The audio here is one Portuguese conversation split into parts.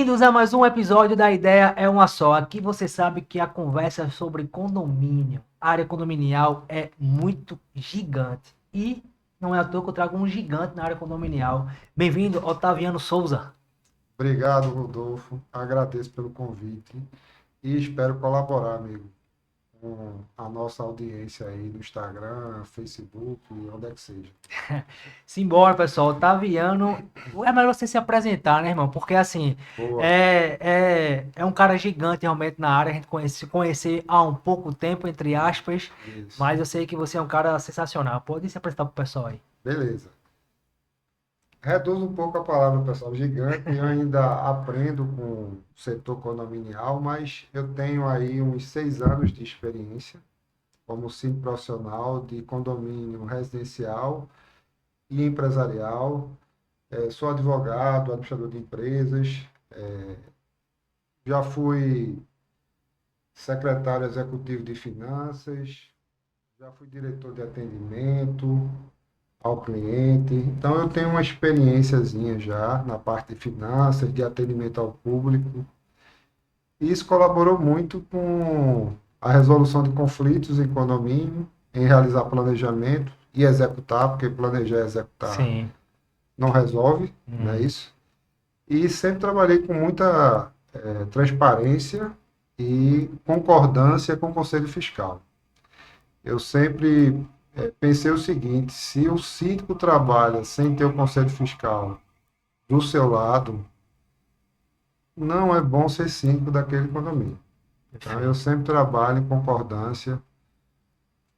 Bem-vindos a mais um episódio da Ideia é Uma Só. Aqui você sabe que a conversa é sobre condomínio. A área condominial é muito gigante. E não é à toa que eu trago um gigante na área condominial. Bem-vindo, Otaviano Souza. Obrigado, Rodolfo. Agradeço pelo convite e espero colaborar, amigo, com a nossa audiência aí no Instagram, Facebook, onde é que seja. Simbora, pessoal. Otaviano, é melhor você se apresentar, né, irmão? Porque, assim, Boa. é um cara gigante realmente na área. A gente se conhecer há um pouco tempo, entre aspas. Isso. Mas eu sei que você é um cara sensacional. Pode se apresentar pro pessoal aí. Beleza. Reduz um pouco a palavra, pessoal. Gigante, eu ainda aprendo com o setor condominial, mas eu tenho aí uns 6 anos de experiência como síndico profissional de condomínio residencial e empresarial. Sou advogado, administrador de empresas, já fui secretário executivo de finanças, já fui diretor de atendimento ao cliente. Então, eu tenho uma experiênciazinha já na parte de finanças, de atendimento ao público. E isso colaborou muito com a resolução de conflitos em condomínio, em realizar planejamento e executar, porque planejar e executar Sim. não resolve, não é Hum. isso? E sempre trabalhei com muita transparência e concordância com o Conselho Fiscal. Eu sempre pensei o seguinte: se o síndico trabalha sem ter o Conselho Fiscal do seu lado, não é bom ser síndico daquele condomínio. Então, eu Perfeito. sempre trabalho em concordância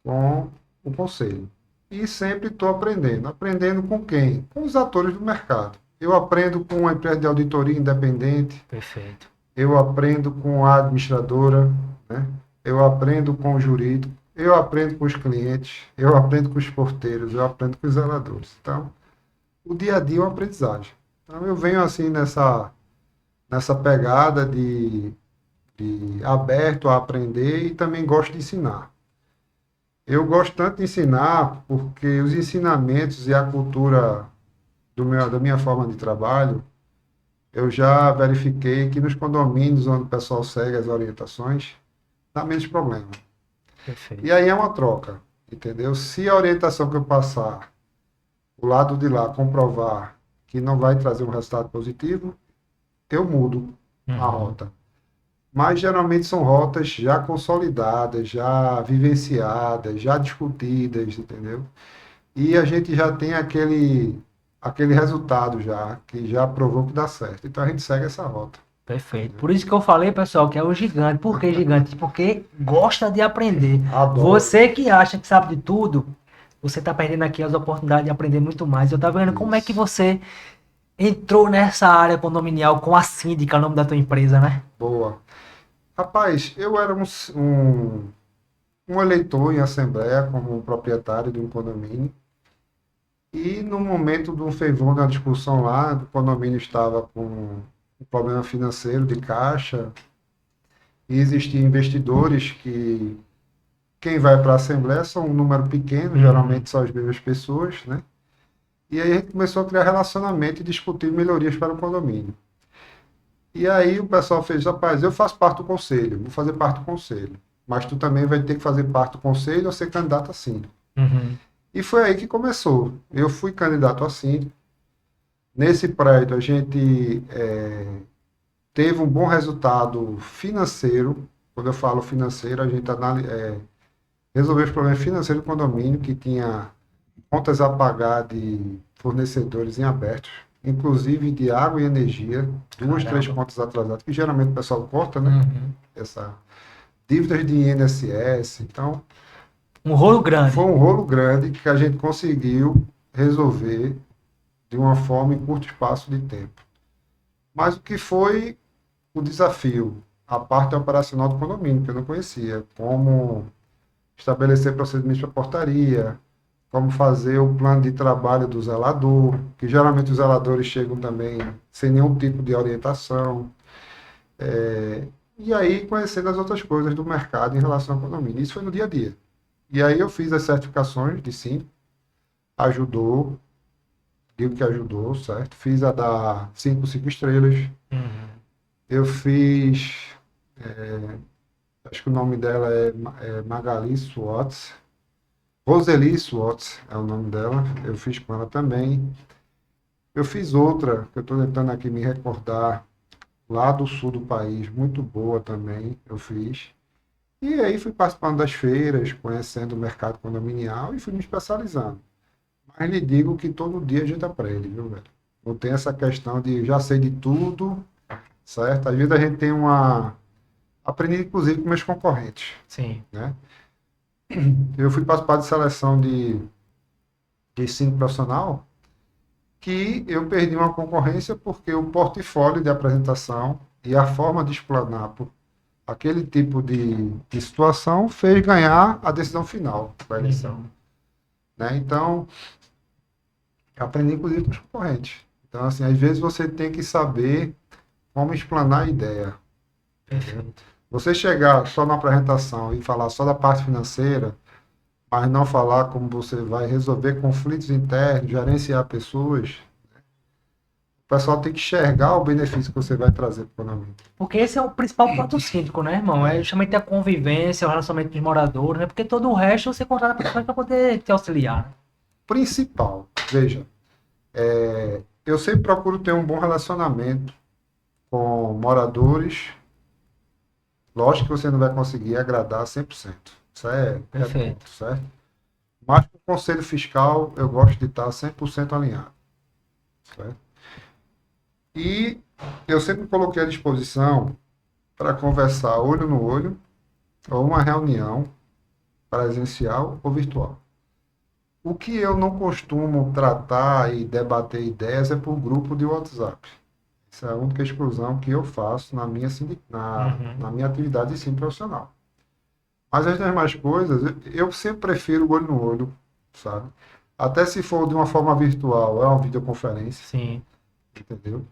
com o Conselho. E sempre estou aprendendo. Aprendendo com quem? Com os atores do mercado. Eu aprendo com uma empresa de auditoria independente, Perfeito. eu aprendo com a administradora, né? Eu aprendo com o jurídico, eu aprendo com os clientes, eu aprendo com os porteiros, eu aprendo com os zeladores. Então, o dia a dia é uma aprendizagem. Então, eu venho assim nessa pegada de aberto a aprender e também gosto de ensinar. Eu gosto tanto de ensinar porque os ensinamentos e a cultura da minha forma de trabalho, eu já verifiquei que nos condomínios onde o pessoal segue as orientações, dá menos problema. E Perfeito. aí é uma troca, entendeu? Se a orientação que eu passar, o lado de lá comprovar que não vai trazer um resultado positivo, eu mudo a Uhum. rota. Mas geralmente são rotas já consolidadas, já vivenciadas, já discutidas, entendeu? E a gente já tem aquele resultado já, que já provou que dá certo. Então a gente segue essa rota. Perfeito. Entendeu? Por isso que eu falei, pessoal, que é o gigante. Por que gigante? Porque gosta de aprender. Adoro Você que acha que sabe de tudo, você está perdendo aqui as oportunidades de aprender muito mais. Eu estava vendo como é que isso. você entrou nessa área condominial com a síndica, o nome da tua empresa, né? Boa. Rapaz, eu era um eleitor em assembleia como proprietário de um condomínio. E no momento de um fervor na discussão lá, o condomínio estava com um problema financeiro de caixa, e existiam investidores que quem vai para a Assembleia são um número pequeno, Uhum. geralmente são as mesmas pessoas, né? E aí a gente começou a criar relacionamento e discutir melhorias para o condomínio. E aí o pessoal fez, rapaz, eu faço parte do conselho, vou fazer parte do conselho, mas tu também vai ter que fazer parte do conselho ou ser candidato a síndico. Uhum. E foi aí que começou. Eu fui candidato a síndico. Nesse prédio a gente teve um bom resultado financeiro. Quando eu falo financeiro, a gente resolveu os problemas financeiros do condomínio, que tinha contas a pagar de fornecedores em abertos, inclusive de água e energia, duas, três Caramba. contas atrasadas, que geralmente o pessoal corta, né? Uhum. Essa dívidas de INSS. Então, Um rolo foi grande. um rolo grande que a gente conseguiu resolver de uma forma em curto espaço de tempo. Mas o que foi o desafio? A parte operacional do condomínio, que eu não conhecia. Como estabelecer procedimentos para portaria, como fazer o plano de trabalho do zelador, que geralmente os zeladores chegam também sem nenhum tipo de orientação. E aí conhecendo as outras coisas do mercado em relação ao condomínio. Isso foi no dia a dia. E aí eu fiz as certificações de sim, ajudou, digo que ajudou, certo? Fiz a da 5 estrelas, Uhum. Eu fiz, acho que o nome dela é Magali Swartz. Roseli Swartz é o nome dela. Eu fiz com ela também. Eu fiz outra, que eu estou tentando aqui me recordar, lá do sul do país, muito boa também, eu fiz. E aí fui participando das feiras, conhecendo o mercado condominial e fui me especializando. Mas lhe digo que todo dia a gente aprende, viu, velho? Não tem essa questão de já sei de tudo, certo? Às vezes a gente tem uma. Aprendi inclusive com meus concorrentes, Sim. né? Eu fui participar de seleção de ensino profissional que eu perdi uma concorrência porque o portfólio de apresentação e a forma de explanar aquele tipo de situação fez ganhar a decisão final da eleição, né? Então, aprendi inclusive com os concorrentes. Então, assim, às vezes você tem que saber como explanar a ideia. Perfeito. Você chegar só na apresentação e falar só da parte financeira, mas não falar como você vai resolver conflitos internos, gerenciar pessoas, o pessoal tem que enxergar o benefício que você vai trazer para o economia. Porque esse é o principal ponto síndico, né, irmão? É justamente a convivência, o relacionamento dos moradores, né? Porque todo o resto você contrata pessoas para poder te auxiliar. Principal, veja, eu sempre procuro ter um bom relacionamento com moradores. Lógico que você não vai conseguir agradar 100%. Isso é Perfeito. ponto, certo? Mas com o conselho fiscal, eu gosto de estar 100% alinhado. Certo? E eu sempre coloquei à disposição para conversar olho no olho, ou uma reunião presencial ou virtual. O que eu não costumo tratar e debater ideias é por grupo de WhatsApp. Essa é a única exclusão que eu faço na minha, na minha atividade de ensino profissional. Mas as demais coisas, eu sempre prefiro o olho no olho, sabe? Até se for de uma forma virtual, é uma videoconferência. Sim. Entendeu?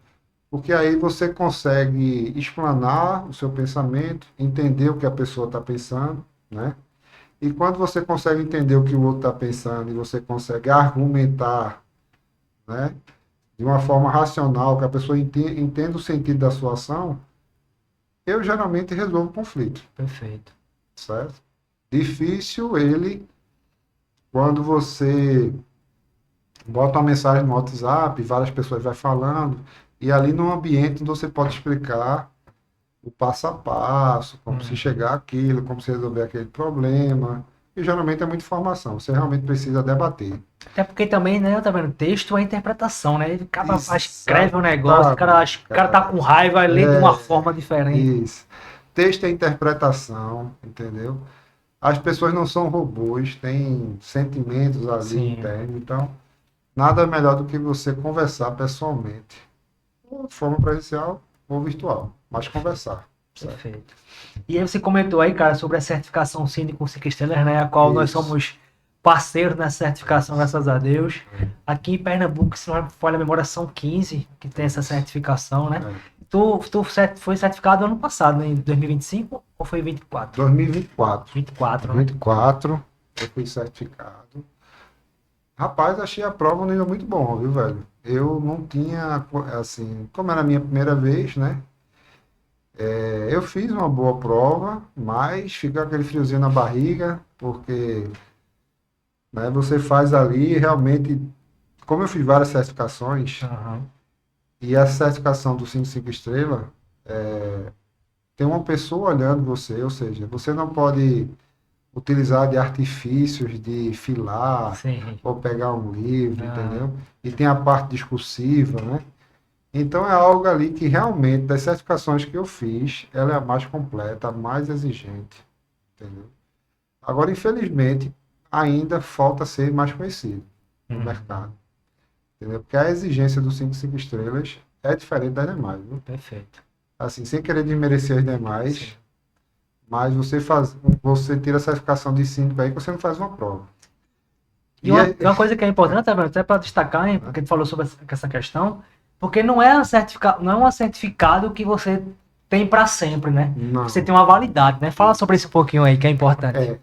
Porque aí você consegue explanar o seu pensamento, entender o que a pessoa está pensando, né? E quando você consegue entender o que o outro está pensando e você consegue argumentar, né, de uma forma racional, que a pessoa entenda o sentido da sua ação, eu geralmente resolvo o conflito. Perfeito. Certo? Difícil ele, quando você bota uma mensagem no WhatsApp, várias pessoas vão falando, e ali num ambiente onde você pode explicar o passo a passo, como se chegar àquilo, como se resolver aquele problema. E geralmente é muita informação, você realmente precisa debater. Até porque também, né, tá vendo? Texto é interpretação, né? O cara escreve um negócio, o cara tá com raiva, lê de uma forma diferente. Isso. Texto é interpretação, entendeu? As pessoas não são robôs, têm sentimentos ali internos, então nada melhor do que você conversar pessoalmente, ou de forma presencial ou virtual, mas conversar. Perfeito. E aí você comentou aí, cara, sobre a certificação Síndico 5 estrelas, né, a qual nós somos parceiros nessa certificação, graças a Deus. Aqui em Pernambuco, se não me falha a memória, são 15 que tem essa certificação, né? Tu foi certificado ano passado, né, em 2025 ou foi 24? 2024. 24, né? 24, eu fui certificado. Rapaz, achei a prova um nível muito bom, viu, velho? Eu não tinha, assim, como era a minha primeira vez, né? Eu fiz uma boa prova, mas fica aquele friozinho na barriga, porque, né, você faz ali realmente, como eu fiz várias certificações, e a certificação do 5 estrelas, tem uma pessoa olhando você, ou seja, você não pode utilizar de artifícios de filar, ou pegar um livro, entendeu? E tem a parte discursiva, né? Então é algo ali que realmente, das certificações que eu fiz, ela é a mais completa, a mais exigente, entendeu? Agora, infelizmente, ainda falta ser mais conhecido no mercado, entendeu? Porque a exigência do 5 estrelas é diferente das demais, viu? Perfeito. Assim, sem querer desmerecer as demais, mas você tira a certificação de síndico aí que você não faz uma prova. E uma coisa que é importante, até para destacar, hein, porque tu falou sobre essa questão, porque não é um certificado que você tem para sempre, né? Não. Você tem uma validade, né? Fala sobre isso um pouquinho aí, que é importante.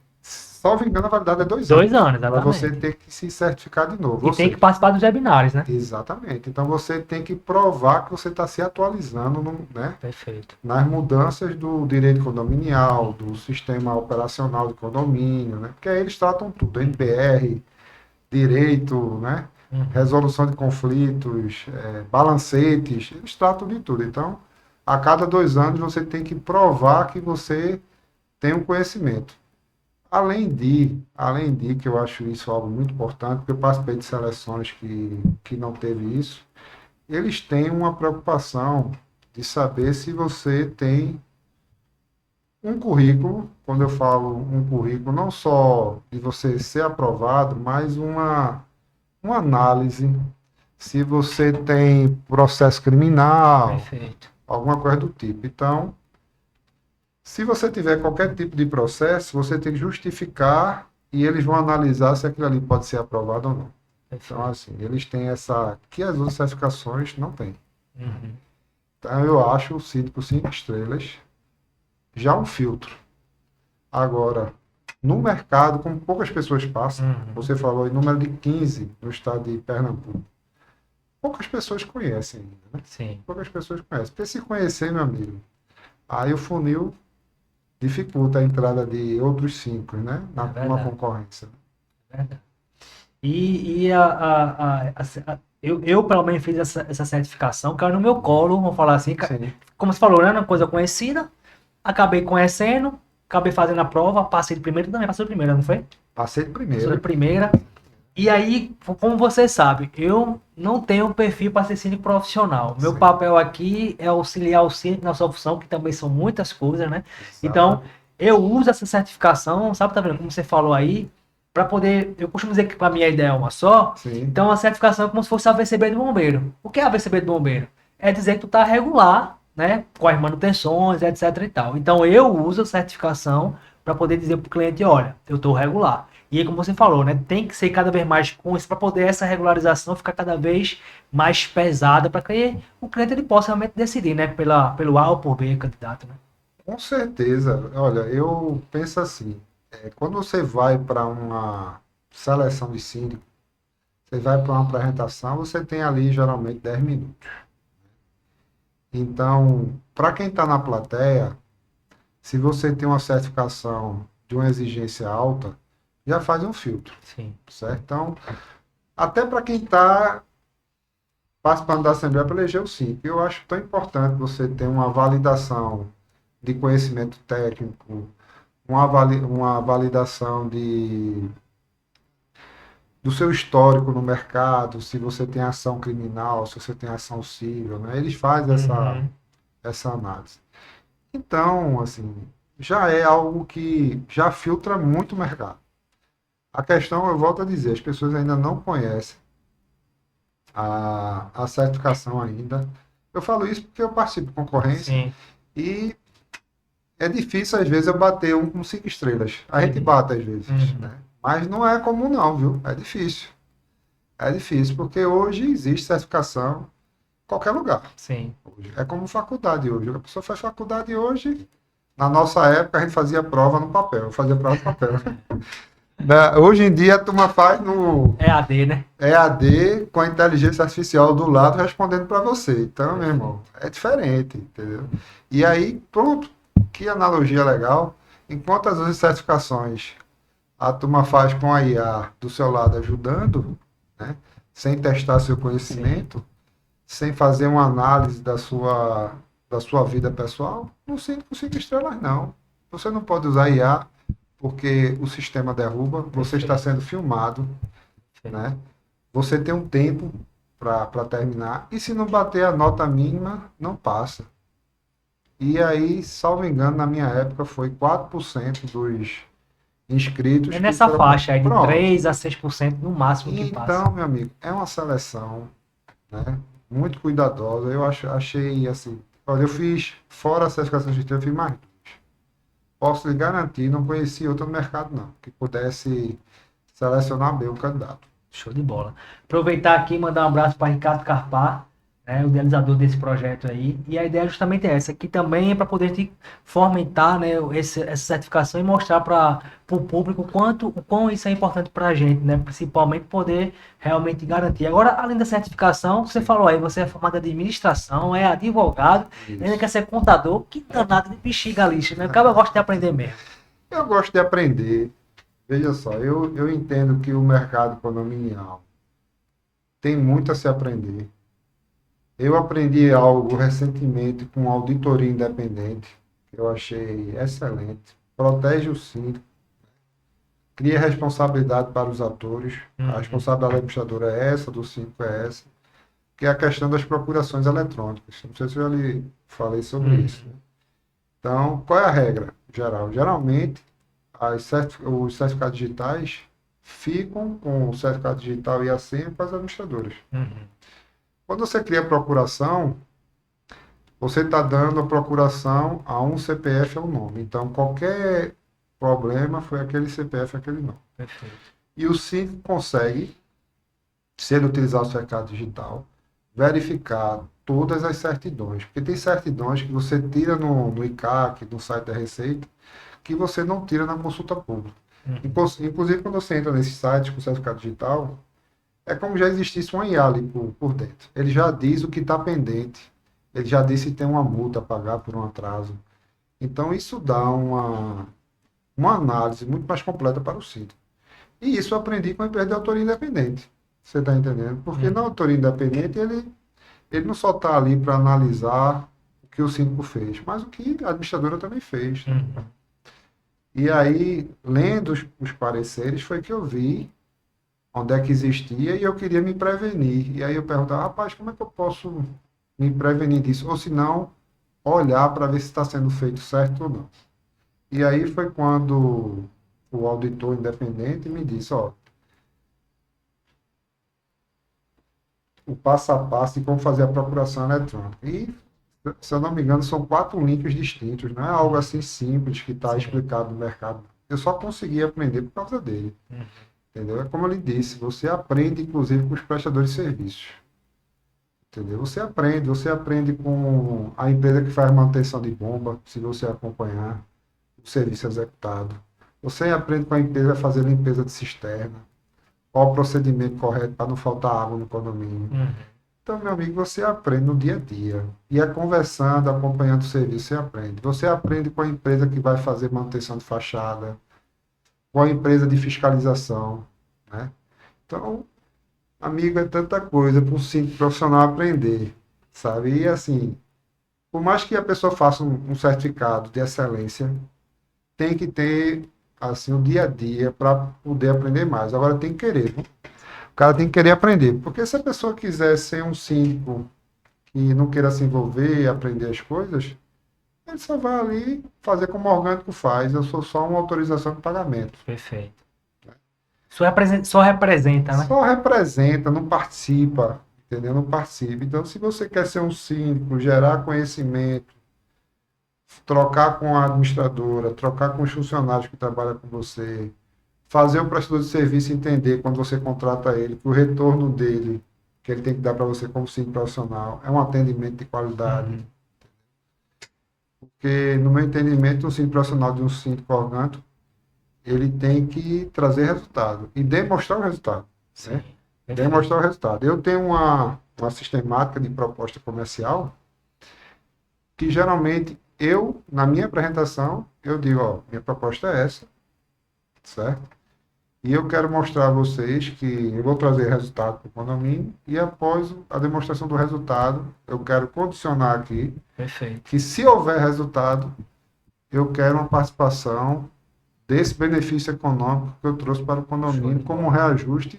salvo engano, a validade é 2 2 anos. anos, Para você exatamente. ter que se certificar de novo. E Ou tem que seja, participar dos webinários, né? exatamente. Então você tem que provar que você está se atualizando, né, Perfeito. nas mudanças do direito condominial, do sistema operacional de condomínio, né? Porque aí eles tratam tudo, NPR, direito, né? Uhum. Resolução de conflitos, balancetes, eles tratam de tudo. Então, a cada 2 anos você tem que provar que você tem um conhecimento. Além de que eu acho isso algo muito importante, porque eu participei de seleções que não teve isso, eles têm uma preocupação de saber se você tem um currículo, quando eu falo um currículo, não só de você ser aprovado, mas uma análise, se você tem processo criminal, Perfeito. alguma coisa do tipo. Então, se você tiver qualquer tipo de processo, você tem que justificar e eles vão analisar se aquilo ali pode ser aprovado ou não. Então, Perfeito. assim, eles têm essa, que as outras certificações não têm. Uhum. Então, eu acho o síndico 5 estrelas já um filtro. Agora, no mercado, como poucas pessoas passam, Uhum. você falou em número de 15 no estado de Pernambuco, poucas pessoas conhecem ainda, né? Sim. Poucas pessoas conhecem. Porque se conhecer, meu amigo, aí o funil dificulta a entrada de outros 5, né? É Numa verdade. concorrência. É verdade. Eu, pelo menos, fiz essa certificação, caiu no meu colo, vamos falar assim, Sim, como você falou, né? Uma coisa conhecida, acabei conhecendo, acabei fazendo a prova, passei de primeira, também passou de primeira, não foi? passei de Passou de primeira. primeira. E aí, como você sabe, eu não tenho um perfil para ser síndico profissional. Meu Sim, papel aqui é auxiliar o síndico na sua função, que também são muitas coisas, né? Então, exatamente. eu uso essa certificação, sabe, tá vendo? Como você falou aí, para poder. Eu costumo dizer que para mim a ideia é uma só. Sim, Então, a certificação é como se fosse a AVCB do bombeiro. O que é a AVCB do bombeiro? É dizer que tu tá regular, né? Com as manutenções, etc e tal. Então, eu uso a certificação para poder dizer para o cliente: olha, eu estou regular. E aí, como você falou, né, tem que ser cada vez mais com isso para poder essa regularização ficar cada vez mais pesada para que o cliente ele possa realmente decidir, né, pelo A ou por B candidato, né? com certeza. Olha, eu penso assim, quando você vai para uma seleção de síndico, você vai para uma apresentação, você tem ali geralmente 10 minutos. Então, para quem está na plateia, se você tem uma certificação de uma exigência alta, já faz um filtro, Sim. certo? Então, até para quem está participando da Assembleia para eleger o síndico, eu acho tão importante você ter uma validação de conhecimento técnico, uma validação do seu histórico no mercado, se você tem ação criminal, se você tem ação civil, né? Eles fazem Uhum. essa análise. Então, assim, já é algo que já filtra muito o mercado. A questão, eu volto a dizer, as pessoas ainda não conhecem a certificação ainda. Eu falo isso porque eu participo de concorrência Sim. e é difícil, às vezes, eu bater um com 5 estrelas. A gente Entendi. bate, às vezes, Uhum. né? Mas não é comum, não, viu? É difícil. É difícil, porque hoje existe certificação em qualquer lugar. Sim. Hoje. É como faculdade hoje. A pessoa faz faculdade hoje. Na nossa época, a gente fazia prova no papel. Eu fazia prova no papel. Hoje em dia, a turma faz no É AD, né? EAD com a inteligência artificial do lado respondendo para você. Então, meu Perfeito. irmão, é diferente, entendeu? E aí, pronto, que analogia legal. Enquanto as outras certificações a turma faz com a IA do seu lado ajudando, né? Sem testar seu Sim. conhecimento, sem fazer uma análise da sua vida pessoal, não sinto com 5 estrelas, não. Você não pode usar IA porque o sistema derruba, você está Perfeito. sendo filmado, Perfeito. né? Você tem um tempo para terminar, e se não bater a nota mínima, não passa. E aí, salvo engano, na minha época foi 4% dos inscritos É que nessa foram. faixa aí de Pronto. 3 a 6% no máximo que passa. Então, meu amigo, é uma seleção, né, muito cuidadosa. Eu achei assim. Olha, eu fiz, fora a certificação de estrela, eu fiz mais duas. Posso lhe garantir, não conheci outra no mercado, não, que pudesse selecionar bem o candidato. Show de bola. Aproveitar aqui e mandar um abraço para Ricardo Carpar. né, o idealizador desse projeto aí. E a ideia justamente é essa, que também é para poder te fomentar, né, essa certificação e mostrar para o público o quão isso é importante para a gente, né, principalmente poder realmente garantir. Agora, além da certificação, você falou aí, você é formado em administração, é advogado, ainda quer Isso. ser contador, que danado de bexiga lixa, né? O cara gosta de aprender mesmo. Eu gosto de aprender. Veja só, eu entendo que o mercado condominial tem muito a se aprender. Eu aprendi algo recentemente com auditoria independente, que eu achei excelente. Protege o síndico, cria responsabilidade para os atores. A Uhum, responsabilidade da administradora é essa, do síndico é essa, que é a questão das procurações eletrônicas. Não sei se eu já lhe falei sobre isso, né? uhum, Então, qual é a regra geral? Geralmente, os certificados digitais ficam com o certificado digital e a senha para as administradoras. uhum. Quando você cria a procuração, você está dando a procuração a um CPF ao nome. Então, qualquer problema foi aquele CPF, aquele nome. Perfeito. E o síndico consegue, se ele utilizar o certificado digital, verificar todas as certidões. Porque tem certidões que você tira no ICAC, no site da Receita, que você não tira na consulta pública. Uhum, Inclusive, quando você entra nesse site com certificado digital, é como já existisse uma IA ali por dentro. Ele já diz o que está pendente. Ele já diz se tem uma multa a pagar por um atraso. Então, isso dá uma análise muito mais completa para o sítio. E isso eu aprendi com a empresa de autoria independente. Você está entendendo? Porque na uhum, autoria independente, ele não só está ali para analisar o que o síndico fez, mas o que a administradora também fez. Né? uhum. E aí, lendo os pareceres, foi que eu vi onde é que existia e eu queria me prevenir. E aí eu perguntava, rapaz, como é que eu posso me prevenir disso? Ou se não, olhar para ver se está sendo feito certo ou não. E aí foi quando o auditor independente me disse, ó, o passo a passo de como fazer a procuração eletrônica. E, se eu não me engano, são 4 links distintos, não é algo assim simples que está Sim. explicado no mercado. Eu só consegui aprender por causa dele. Uhum. Entendeu? É como eu lhe disse, você aprende inclusive com os prestadores de serviços. Entendeu? Você aprende com a empresa que faz manutenção de bomba, se você acompanhar o serviço executado. Você aprende com a empresa que vai fazer limpeza de cisterna, qual o procedimento correto para não faltar água no condomínio. Uhum. Então, meu amigo, você aprende no dia a dia. E é conversando, acompanhando o serviço, você aprende. Você aprende com a empresa que vai fazer manutenção de fachada, com a empresa de fiscalização, né? Então, amigo, é tanta coisa para um simples profissional aprender, sabe? E assim, por mais que a pessoa faça um certificado de excelência, tem que ter assim o dia a dia para poder aprender mais. Agora tem que querer, viu? O cara tem que querer aprender, porque se a pessoa quiser ser um síndico e não queira se envolver e aprender as coisas, ele só vai ali fazer como o orgânico faz. Eu sou só uma autorização de pagamento. Perfeito. Só representa, né? Só representa, não participa, entendeu? Não participa. Então, se você quer ser um síndico, gerar conhecimento, trocar com a administradora, trocar com os funcionários que trabalham com você, fazer o prestador de serviço entender quando você contrata ele que o retorno dele, que ele tem que dar para você como síndico profissional, é um atendimento de qualidade. Uhum. Porque, no meu entendimento, um síndico profissional de um síndico orgânico, ele tem que trazer resultado e demonstrar o resultado, Sim. né? Perfeito. Demonstrar o resultado. Eu tenho uma sistemática de proposta comercial que geralmente eu, na minha apresentação, eu digo, ó, minha proposta é essa, certo? E eu quero mostrar a vocês que eu vou trazer resultado para o condomínio e após a demonstração do resultado, eu quero condicionar aqui Perfeito. que se houver resultado, eu quero uma participação desse benefício econômico que eu trouxe para o Show de condomínio como um bola. reajuste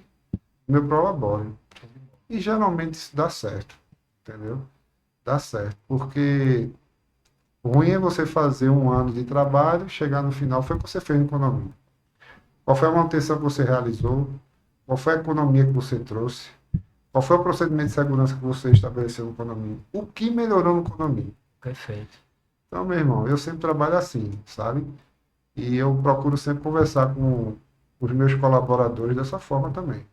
do meu prolabore. E geralmente isso dá certo, entendeu? Dá certo, porque ruim é você fazer um ano de trabalho, chegar no final, foi o que você fez no condomínio. Qual foi a manutenção que você realizou? Qual foi a economia que você trouxe? Qual foi o procedimento de segurança que você estabeleceu no condomínio? O que melhorou no condomínio? Perfeito. Então, meu irmão, eu sempre trabalho assim, sabe? E eu procuro sempre conversar com os meus colaboradores dessa forma também.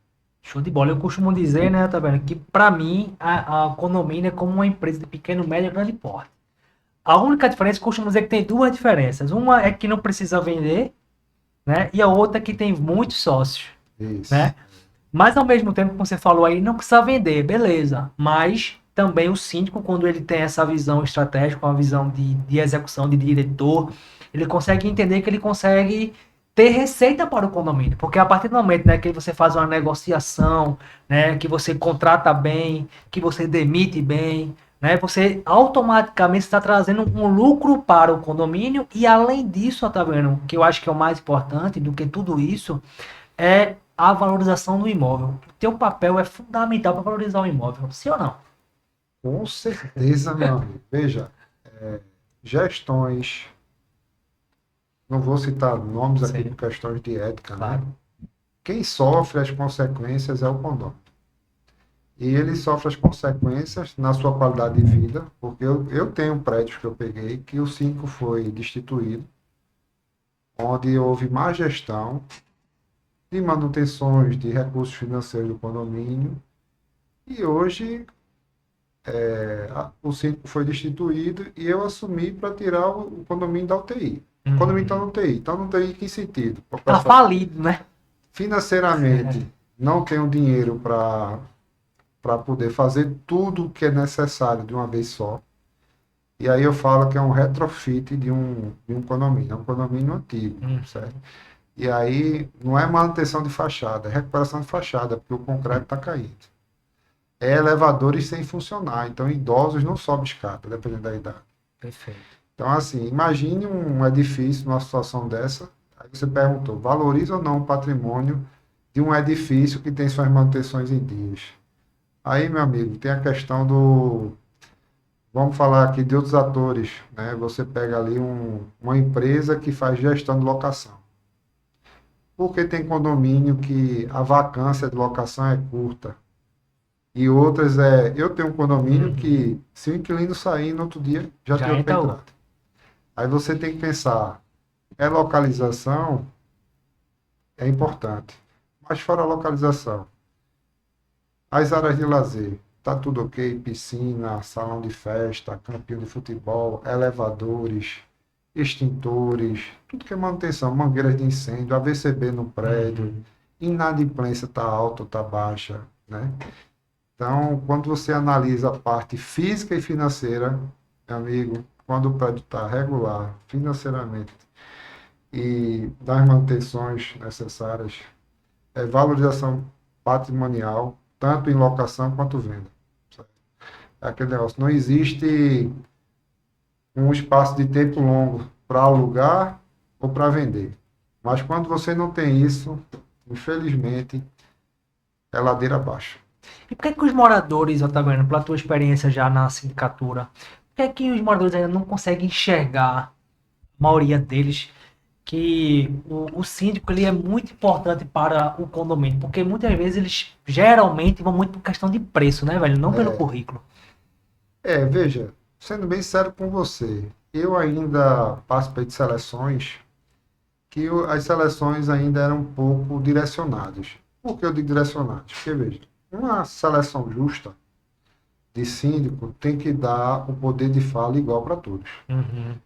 Show de bola. Eu costumo dizer, né, tá vendo, que para mim a condomínio é como uma empresa de pequeno, médio e grande porte. A única diferença, eu costumo dizer que tem duas diferenças. Uma é que não precisa vender, né? E a outra é que tem muitos sócios, Isso. né? Mas ao mesmo tempo, como você falou aí, não precisa vender, beleza. Mas também o síndico, quando ele tem essa visão estratégica, uma visão de execução, de diretor, ele consegue entender que ele consegue ter receita para o condomínio. Porque a partir do momento, né, que você faz uma negociação, né, que você contrata bem, que você demite bem, né, você automaticamente está trazendo um lucro para o condomínio. E além disso, tá vendo, que eu acho que é o mais importante do que tudo isso, é a valorização do imóvel. O teu papel é fundamental para valorizar o imóvel, sim ou não? Com certeza, meu amigo. Veja, gestões, não vou citar nomes aqui Sim, por questões de ética, né? claro. Quem sofre as consequências é o condomínio. E ele sofre as consequências na sua qualidade de vida, porque eu tenho prédios que eu peguei que o síndico foi destituído, onde houve má gestão de manutenções de recursos financeiros do condomínio, e hoje o síndico foi destituído e eu assumi para tirar o condomínio da UTI. O condomínio está Uhum. na UTI. Está na UTI em que sentido? O Tá pessoal, falido, né? financeiramente, não tem o dinheiro para poder fazer tudo o que é necessário de uma vez só. E aí eu falo que é um retrofit de um condomínio. É um condomínio antigo, Uhum. certo? E aí não é manutenção de fachada, é recuperação de fachada, porque o concreto está caindo. É elevadores sem funcionar. Então, idosos não sobem escada, dependendo da idade. Perfeito. Então, assim, imagine um edifício numa situação dessa. Aí você perguntou, valoriza ou não o patrimônio de um edifício que tem suas manutenções em dias? Aí, meu amigo, tem a questão do. Vamos falar aqui de outros atores, né? Você pega ali uma empresa que faz gestão de locação. Porque tem condomínio que a vacância de locação é curta. E outras é. Eu tenho um condomínio Uhum. que, se o inquilino sair no outro dia, já tem Já outro para entra entrar. outro. Aí você tem que pensar, é localização, é importante. Mas fora a localização, as áreas de lazer, tá tudo ok? Piscina, salão de festa, campinho de futebol, elevadores, extintores, tudo que é manutenção, mangueiras de incêndio, AVCB no prédio, Uhum. inadimplência está alta ou está baixa, né? Então, quando você analisa a parte física e financeira, meu amigo, quando o prédio está regular financeiramente e das manutenções necessárias, é valorização patrimonial, tanto em locação quanto venda. É aquele negócio, não existe um espaço de tempo longo para alugar ou para vender. Mas quando você não tem isso, infelizmente, é ladeira abaixo. E por que que os moradores, Otávio, pela tua experiência já na sindicatura, por que que os moradores ainda não conseguem enxergar, a maioria deles, que o síndico ele é muito importante para o condomínio? Porque muitas vezes eles geralmente vão muito por questão de preço, né, velho? Não pelo currículo. Veja, sendo bem sério com você, eu ainda participei de seleções que as seleções ainda eram um pouco direcionadas. Por que eu digo direcionadas? Porque, veja, uma seleção justa de síndico tem que dar o poder de fala igual para todos. Uhum.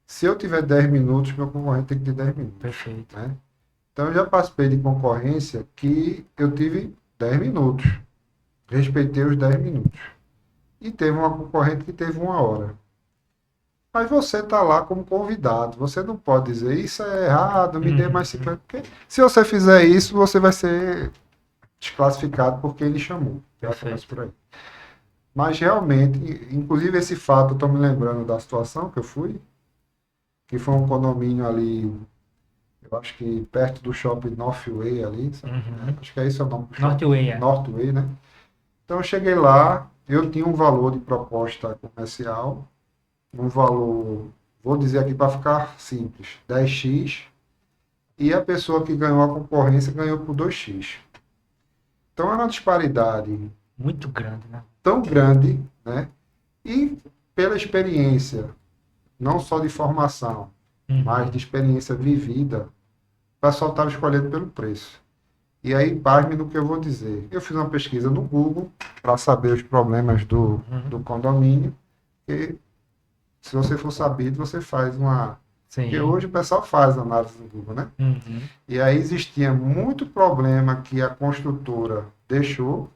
Se eu tiver 10 minutos, meu concorrente tem que ter 10 minutos. Perfeito. Né? Então, eu já participei de concorrência que eu tive 10 minutos. Respeitei os 10 minutos. E teve uma concorrente que teve 1 hora. Mas você está lá como convidado. Você não pode dizer isso é errado, me dê mais Uhum. 50. Porque se você fizer isso, você vai ser desclassificado porque ele chamou. Já começa Perfeito. por aí. Mas realmente, inclusive esse fato, eu estou me lembrando da situação que eu fui, que foi um condomínio ali, eu acho que perto do shopping Northway ali, sabe? Uhum. Acho que é esse o nome do shopping. Northway, é. Northway, né? Então eu cheguei lá, eu tinha um valor de proposta comercial, um valor, vou dizer aqui para ficar simples, 10x, e a pessoa que ganhou a concorrência ganhou por 2x. Então era uma disparidade Muito grande, né? tão grande, né? E pela experiência, não só de formação, mas de Uhum. experiência vivida, o pessoal estava escolhendo pelo preço. E aí, pasme no que eu vou dizer. Eu fiz uma pesquisa no Google para saber os problemas do condomínio. E se você for sabido, você faz uma. Porque Sim. hoje o pessoal faz análise no Google, né? Uhum. E aí existia muito problema que a construtora deixou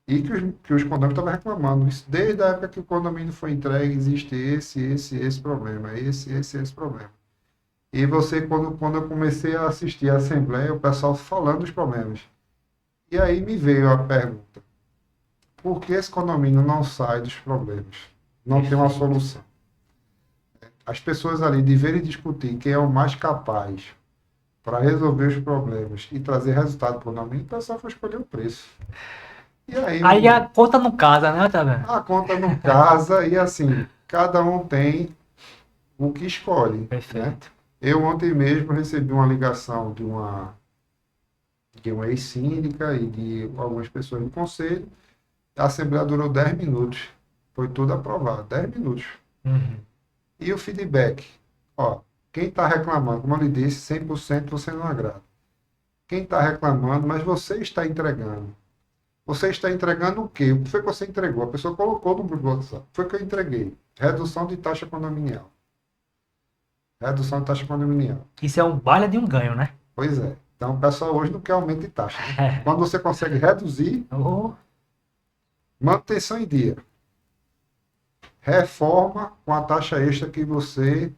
e que os condomínios estavam reclamando. Isso desde a época que o condomínio foi entregue, existe esse problema, esse problema. E você, quando eu comecei a assistir a Assembleia, o pessoal falando dos problemas. E aí me veio a pergunta: por que esse condomínio não sai dos problemas? Não tem uma Perfeito. solução. As pessoas ali deverem discutir quem é o mais capaz para resolver os problemas e trazer resultado para o condomínio, o pessoal foi escolher o preço. E aí Aí a conta não casa, né, tá vendo? a conta não casa e assim, cada um tem o que escolhe, né? Perfeito. Eu ontem mesmo recebi uma ligação de uma ex-síndica e de algumas pessoas do conselho. A Assembleia durou 10 minutos. Foi tudo aprovado, 10 minutos. Uhum. E o feedback? Ó, quem está reclamando, como eu lhe disse, 100% você não agrada. Quem está reclamando, mas você está entregando. Você está entregando o quê? O que foi que você entregou? A pessoa colocou no grupo do WhatsApp. Foi o que eu entreguei. Redução de taxa condominial. Redução de taxa condominial. Isso é um baile de um ganho, né? Pois é. Então, o pessoal hoje não quer aumento de taxa, né? Quando você consegue reduzir, Oh, manutenção em dia. Reforma com a taxa extra que você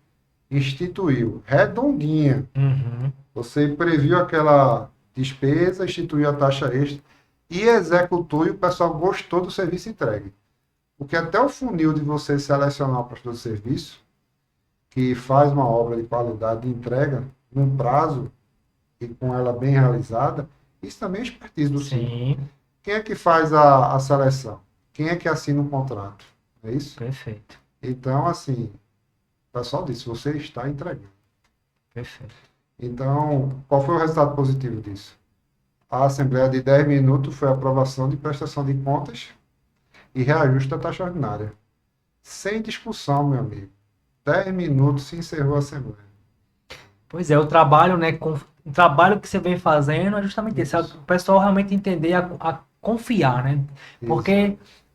instituiu. Redondinha. uhum. Você previu aquela despesa, instituiu a taxa extra e executou e o pessoal gostou do serviço entregue. Porque até o funil de você selecionar o prestador de serviço, que faz uma obra de qualidade e entrega num prazo e com ela bem realizada, isso também é expertise do síndico. Sim, Quem é que faz a seleção? Quem é que assina o contrato? É isso? perfeito. Então, assim, o pessoal disse, você está entregando. Perfeito. Então, qual foi o resultado positivo disso? A Assembleia de 10 minutos foi a aprovação de prestação de contas e reajuste da taxa ordinária. Sem discussão, meu amigo. 10 minutos se encerrou a Assembleia. Pois é, o trabalho, né, o trabalho que você vem fazendo é justamente esse, é o Isso, pessoal realmente entender a confiar, né? isso,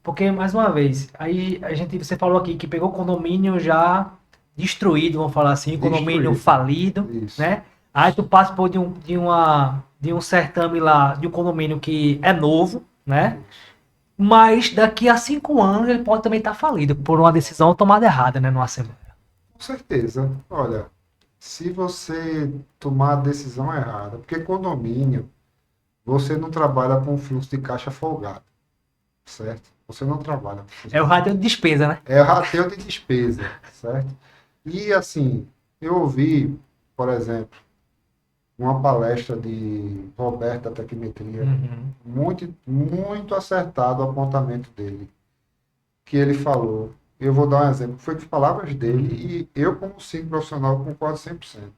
Porque, mais uma vez, aí você falou aqui que pegou condomínio já destruído, vamos falar assim, condomínio destruído. falido, Isso, né? Aí tu participou de um certame lá, de um condomínio que é novo, né? isso. Mas daqui a 5 anos ele pode também estar falido por uma decisão tomada errada, né, no Assembleia. Com certeza. Olha, se você tomar a decisão errada, porque condomínio, você não trabalha com fluxo de caixa folgado, certo? Você não trabalha com fluxo É o de rateio de despesa, né? É rateio de despesa, certo? E assim, eu ouvi, por exemplo, uma palestra de Roberto da Tecmetria, Uhum. muito acertado o apontamento dele, que ele falou, eu vou dar um exemplo, foi de palavras dele, e eu, como síndico profissional, concordo 100%.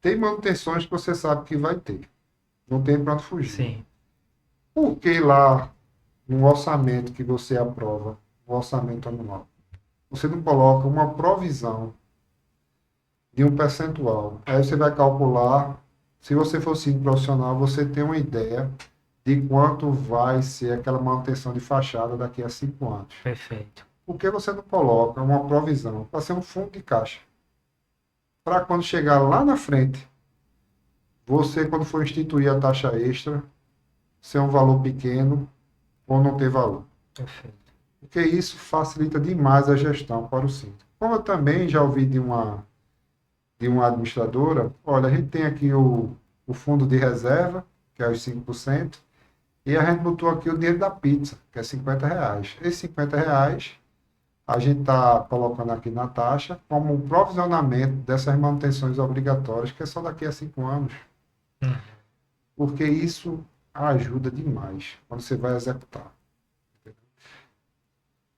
Tem manutenções que você sabe que vai ter, não tem para onde fugir. Sim. Por que lá, no orçamento que você aprova, no orçamento anual, você não coloca uma provisão de um percentual? Aí você vai calcular, se você for síndico profissional, você tem uma ideia de quanto vai ser aquela manutenção de fachada daqui a 5 anos. Perfeito. Por que você não coloca uma provisão para ser um fundo de caixa? Para quando chegar lá na frente, você, quando for instituir a taxa extra, ser um valor pequeno ou não ter valor. Perfeito. Porque isso facilita demais a gestão para o síndico. Como eu também já ouvi de uma administradora, olha, a gente tem aqui o fundo de reserva, que é os 5%, e a gente botou aqui o dinheiro da pizza, que é R$ 50. Esses R$ 50 a gente está colocando aqui na taxa como um provisionamento dessas manutenções obrigatórias, que é só daqui a 5 anos. Hum. Porque isso ajuda demais quando você vai executar.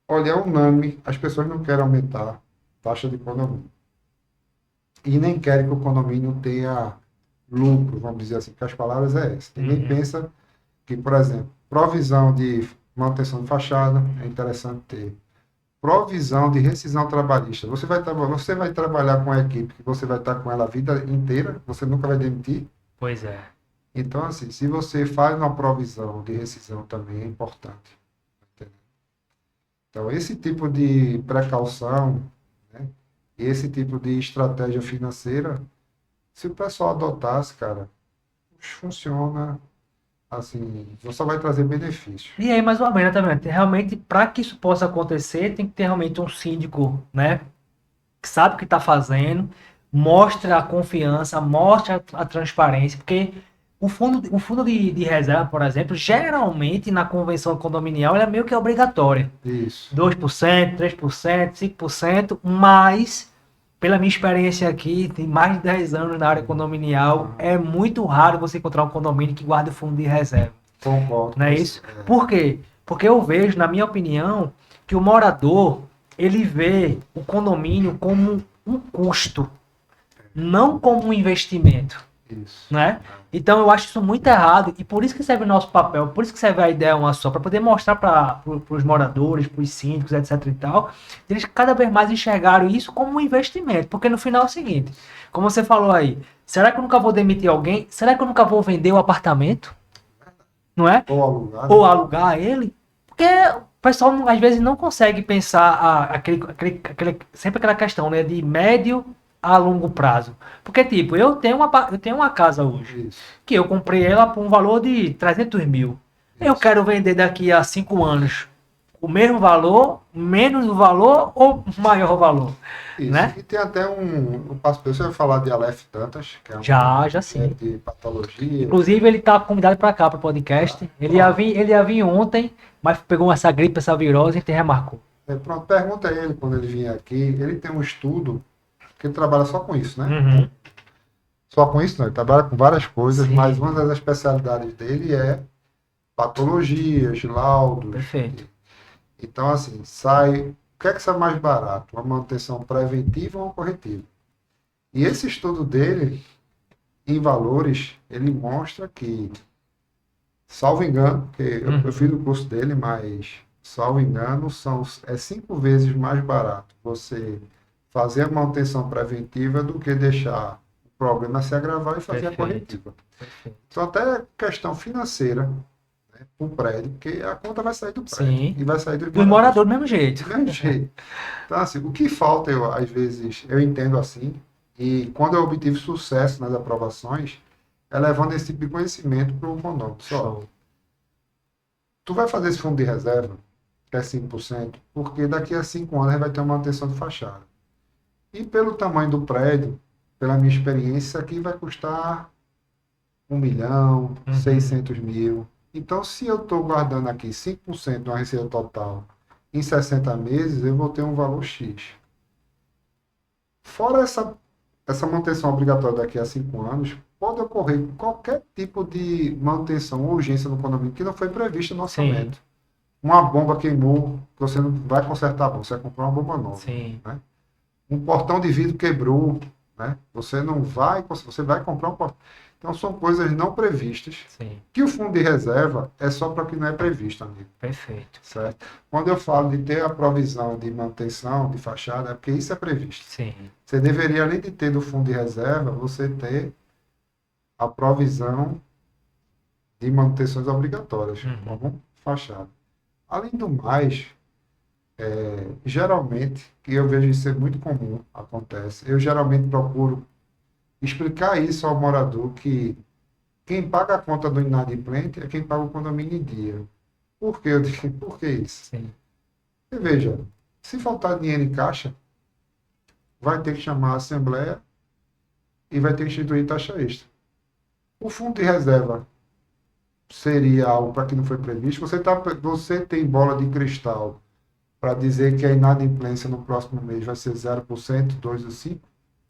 Olha, é unânime, as pessoas não querem aumentar a taxa de condomínio. E nem querem que o condomínio tenha lucro, vamos dizer assim, porque as palavras é essa. Ninguém Uhum. pensa que, por exemplo, provisão de manutenção de fachada é interessante ter. Provisão de rescisão trabalhista. Você vai trabalhar com a equipe que você vai estar com ela a vida inteira, você nunca vai demitir. Pois é. Então, assim, se você faz uma provisão de rescisão também é importante. Entendeu? Então, esse tipo de precaução, né, e esse tipo de estratégia financeira, se o pessoal adotasse, cara, funciona assim, só vai trazer benefício. E aí, mais uma vez, né, também, realmente, para que isso possa acontecer, tem que ter realmente um síndico, né, que sabe o que está fazendo, mostra a confiança, mostra a transparência, porque o fundo de reserva, por exemplo, geralmente na convenção condominial, ela é meio que obrigatória. Isso. 2%, 3%, 5%, mas, pela minha experiência aqui, tem mais de 10 anos na área condominial, é muito raro você encontrar um condomínio que guarde o fundo de reserva. Concordo Não com é você. isso? Por quê? Porque eu vejo, na minha opinião, que o morador, ele vê o condomínio como um custo, não como um investimento, Isso. né? Então eu acho isso muito errado e por isso que serve o nosso papel, por isso que serve a ideia uma só, para poder mostrar para os moradores, para os síndicos, etc e tal, eles cada vez mais enxergaram isso como um investimento, porque no final é o seguinte, como você falou aí, será que eu nunca vou demitir alguém? Será que eu nunca vou vender o apartamento? Não é? Ou alugar, Ou né? alugar ele, porque o pessoal às vezes não consegue pensar sempre aquela questão, né, de médio a longo prazo. Porque, tipo, eu tenho uma casa hoje, Isso. que eu comprei ela por um valor de 300 mil. Eu Isso. quero vender daqui a 5 anos o mesmo valor, menos o valor ou maior valor, Isso. né? E tem até um pastor, você vai falar de Aleph Dantas, que é um Já é sim. de patologia. Inclusive, ele tá convidado para cá, para o podcast. Pronto. Ele ia vir ontem, mas pegou essa gripe, essa virose, e a gente remarcou. Pronto, pergunta a ele quando ele vier aqui. Ele tem um estudo que ele trabalha só com isso, né? Uhum. Só com isso não, ele trabalha com várias coisas, Sim. mas uma das especialidades dele é patologias, laudos. Perfeito. Então, assim, sai. O que é que sai mais barato? Uma manutenção preventiva ou uma corretiva? E esse estudo dele, em valores, ele mostra que, salvo engano, porque eu fiz o curso dele, mas, salvo engano, é 5 vezes mais barato você fazer a manutenção preventiva do que deixar o problema se agravar e fazer a Perfeito. corretiva. Perfeito. Então, até questão financeira, né, para o prédio, porque a conta vai sair do prédio Sim. e vai sair dos Dos moradores do mesmo jeito. do mesmo jeito. Então, assim, o que falta, às vezes, eu entendo assim, e quando eu obtive sucesso nas aprovações, é levando esse tipo de conhecimento para o condomínio. Só, Show. tu vai fazer esse fundo de reserva, que é 5%, porque daqui a 5 anos vai ter uma manutenção de fachada. E pelo tamanho do prédio, pela minha experiência, isso aqui vai custar 1 milhão, 600 mil. Então, se eu estou guardando aqui 5% da receita total em 60 meses, eu vou ter um valor X. Fora essa manutenção obrigatória daqui a 5 anos, pode ocorrer qualquer tipo de manutenção ou urgência no condomínio que não foi prevista no Sim. orçamento. Uma bomba queimou, você não vai consertar a bomba, você vai comprar uma bomba nova. Sim. Né? Um portão de vidro quebrou, né? Você vai comprar um portão. Então são coisas não previstas, Sim. que o fundo de reserva é só para o que não é previsto, amigo. Perfeito. Certo? Quando eu falo de ter a provisão de manutenção de fachada, é porque isso é previsto. Sim. Você deveria, além de ter do fundo de reserva, você ter a provisão de manutenções obrigatórias, como fachada. Além do mais, geralmente, que eu vejo isso ser muito comum, acontece, eu geralmente procuro explicar isso ao morador que quem paga a conta do inadimplente é quem paga o condomínio em dia. Por quê? Eu digo, por que isso? Sim. Você veja, se faltar dinheiro em caixa, vai ter que chamar a Assembleia e vai ter que instituir taxa extra. O fundo de reserva seria algo para que não foi previsto. Você tem bola de cristal para dizer que a inadimplência no próximo mês vai ser 0%, 2% ou 5%?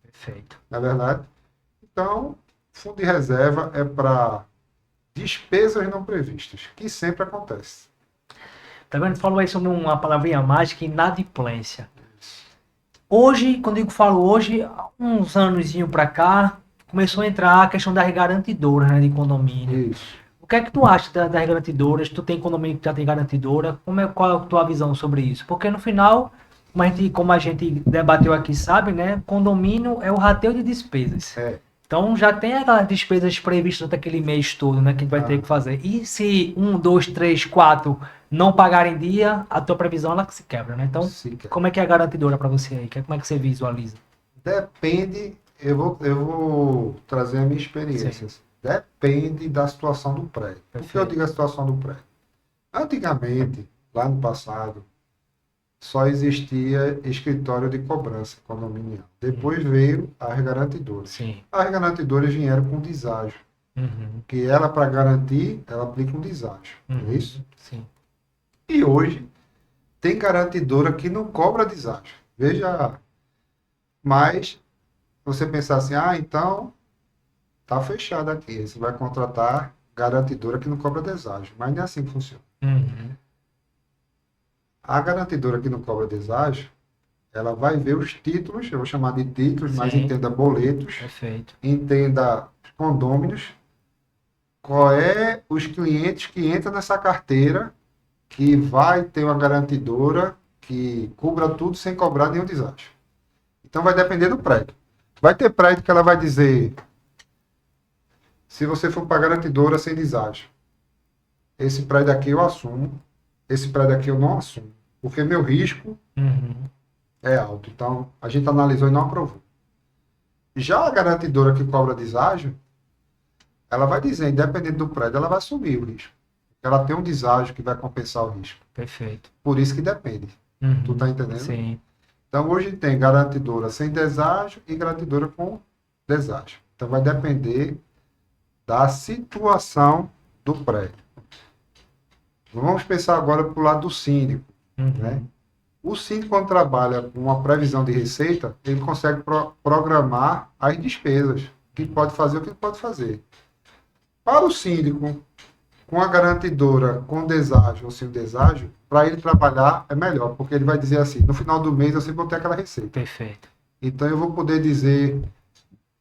Perfeito. Não é verdade? Então, fundo de reserva é para despesas não previstas, que sempre acontece. Tá vendo? Falou aí sobre uma palavrinha mágica, inadimplência. Hoje, quando eu falo hoje, uns anozinho pra cá, começou a entrar a questão das garantidoras, né, de condomínio. Isso. O que é que tu acha das garantidoras? Tu tem condomínio que já tem garantidora? Qual é a tua visão sobre isso? Porque no final, como a gente debateu aqui, sabe, né? Condomínio é o rateio de despesas. Então já tem aquelas despesas previstas daquele mês todo, né? Que a gente vai ter que fazer. E se 1, 2, 3, 4 não pagarem em dia, a tua previsão ela se quebra, né? Então, Se quer. como é que é a garantidora para você aí? Como é que você visualiza? Depende, eu vou trazer a minha experiência. Sim. Depende da situação do prédio. Por que eu Perfeito. digo a situação do prédio? Antigamente, lá no passado, só existia escritório de cobrança condominial. Depois veio as garantidoras. Sim. As garantidoras vieram com deságio, Uhum. que ela, para garantir, ela aplica um deságio. Não é isso? Sim. E hoje, tem garantidora que não cobra deságio. Veja, mas você pensar assim, então tá fechado aqui. Você vai contratar garantidora que não cobra deságio. Mas não é assim que funciona. Uhum. A garantidora que não cobra deságio, ela vai ver os títulos, eu vou chamar de títulos, mas Sim. entenda boletos, Perfeito. entenda condôminos, qual é os clientes que entram nessa carteira que vai ter uma garantidora que cubra tudo sem cobrar nenhum deságio. Então vai depender do prédio. Vai ter prédio que ela vai dizer, se você for para garantidora sem deságio, esse prédio aqui eu assumo, esse prédio aqui eu não assumo, porque meu risco Uhum. é alto. Então, a gente analisou e não aprovou. Já a garantidora que cobra deságio, ela vai dizer, independente do prédio, ela vai assumir o risco. Ela tem um deságio que vai compensar o risco. Perfeito. Por isso que depende. Uhum. Tu tá entendendo? Sim. Então, hoje tem garantidora sem deságio e garantidora com deságio. Então, vai depender da situação do prédio. Vamos pensar agora para o lado do síndico. Uhum. Né? O síndico, quando trabalha com uma previsão de receita, ele consegue programar as despesas, o que pode fazer e o que pode fazer. Para o síndico, com a garantidora, com deságio ou sem deságio, para ele trabalhar é melhor, porque ele vai dizer assim, no final do mês eu sempre vou ter aquela receita. Perfeito. Então eu vou poder dizer,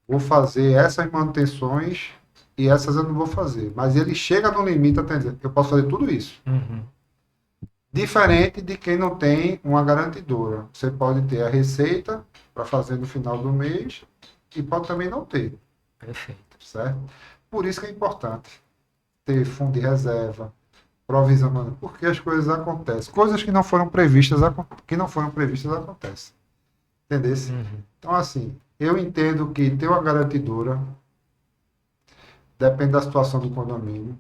vou fazer essas manutenções e essas eu não vou fazer. Mas ele chega no limite até dizer, eu posso fazer tudo isso. Uhum. Diferente de quem não tem uma garantidora. Você pode ter a receita para fazer no final do mês e pode também não ter, Perfeito. certo? Por isso que é importante ter fundo de reserva, provisão, porque as coisas acontecem. Coisas que não foram previstas acontecem. Entendeu? Uhum. Então, assim, eu entendo que ter uma garantidora depende da situação do condomínio.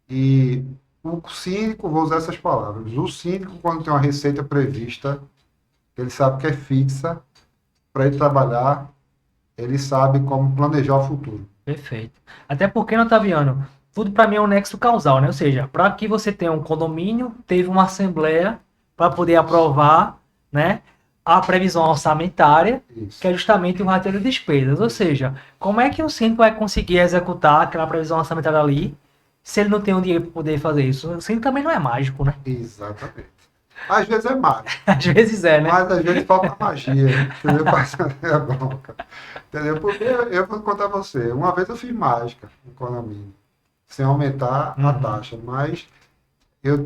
E o síndico, vou usar essas palavras, o síndico, quando tem uma receita prevista, ele sabe que é fixa, para ele trabalhar, ele sabe como planejar o futuro. Perfeito. Até porque, Otaviano, tudo para mim é um nexo causal, né? Ou seja, para que você tenha um condomínio, teve uma assembleia para poder aprovar, né, a previsão orçamentária, Isso. que é justamente o rateio de despesas. Ou seja, como é que o síndico vai conseguir executar aquela previsão orçamentária ali, se ele não tem o dinheiro para poder fazer isso? O síndico também não é mágico, né? Exatamente. Às vezes é mágico, Às vezes é, né? mas às vezes falta magia, entendeu? Passando a bronca. Entendeu? Porque eu vou contar a você, uma vez eu fiz mágica no condomínio, sem aumentar a taxa, mas eu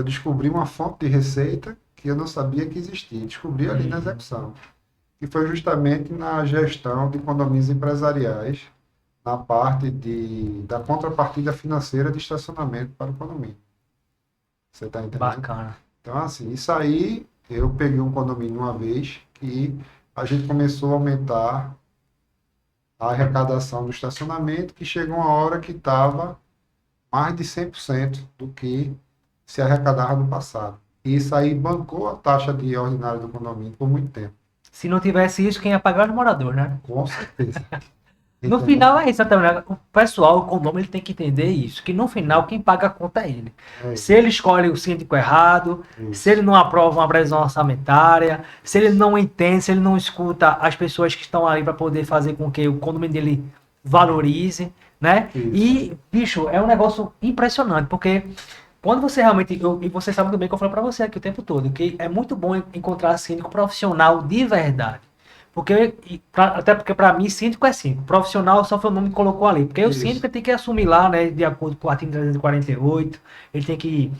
descobri uma fonte de receita que eu não sabia que existia, descobri ali na execução, que foi justamente na gestão de condomínios empresariais, na parte da contrapartida financeira de estacionamento para o condomínio. Você está entendendo? Bacana. Então, assim, isso aí, eu peguei um condomínio uma vez que a gente começou a aumentar a arrecadação do estacionamento, que chegou uma hora que estava mais de 100% do que se arrecadava no passado. E isso aí bancou a taxa de ordinário do condomínio por muito tempo. Se não tivesse isso, quem ia pagar é os moradores, né? Com certeza. No Entendeu? final é isso, né? O pessoal, o condomínio, ele tem que entender isso, que no final quem paga a conta é ele. É Se ele escolhe o síndico errado, isso. se ele não aprova uma previsão orçamentária, se ele não entende, se ele não escuta as pessoas que estão ali para poder fazer com que o condomínio dele valorize, né? Isso. E, bicho, é um negócio impressionante, porque quando você realmente, e você sabe muito bem que eu falo para você aqui o tempo todo, que é muito bom encontrar síndico profissional de verdade. Até porque para mim síndico é síndico. Profissional só foi o nome que colocou ali. Porque o Isso. síndico tem que assumir lá, né, de acordo com o artigo 348, ele tem que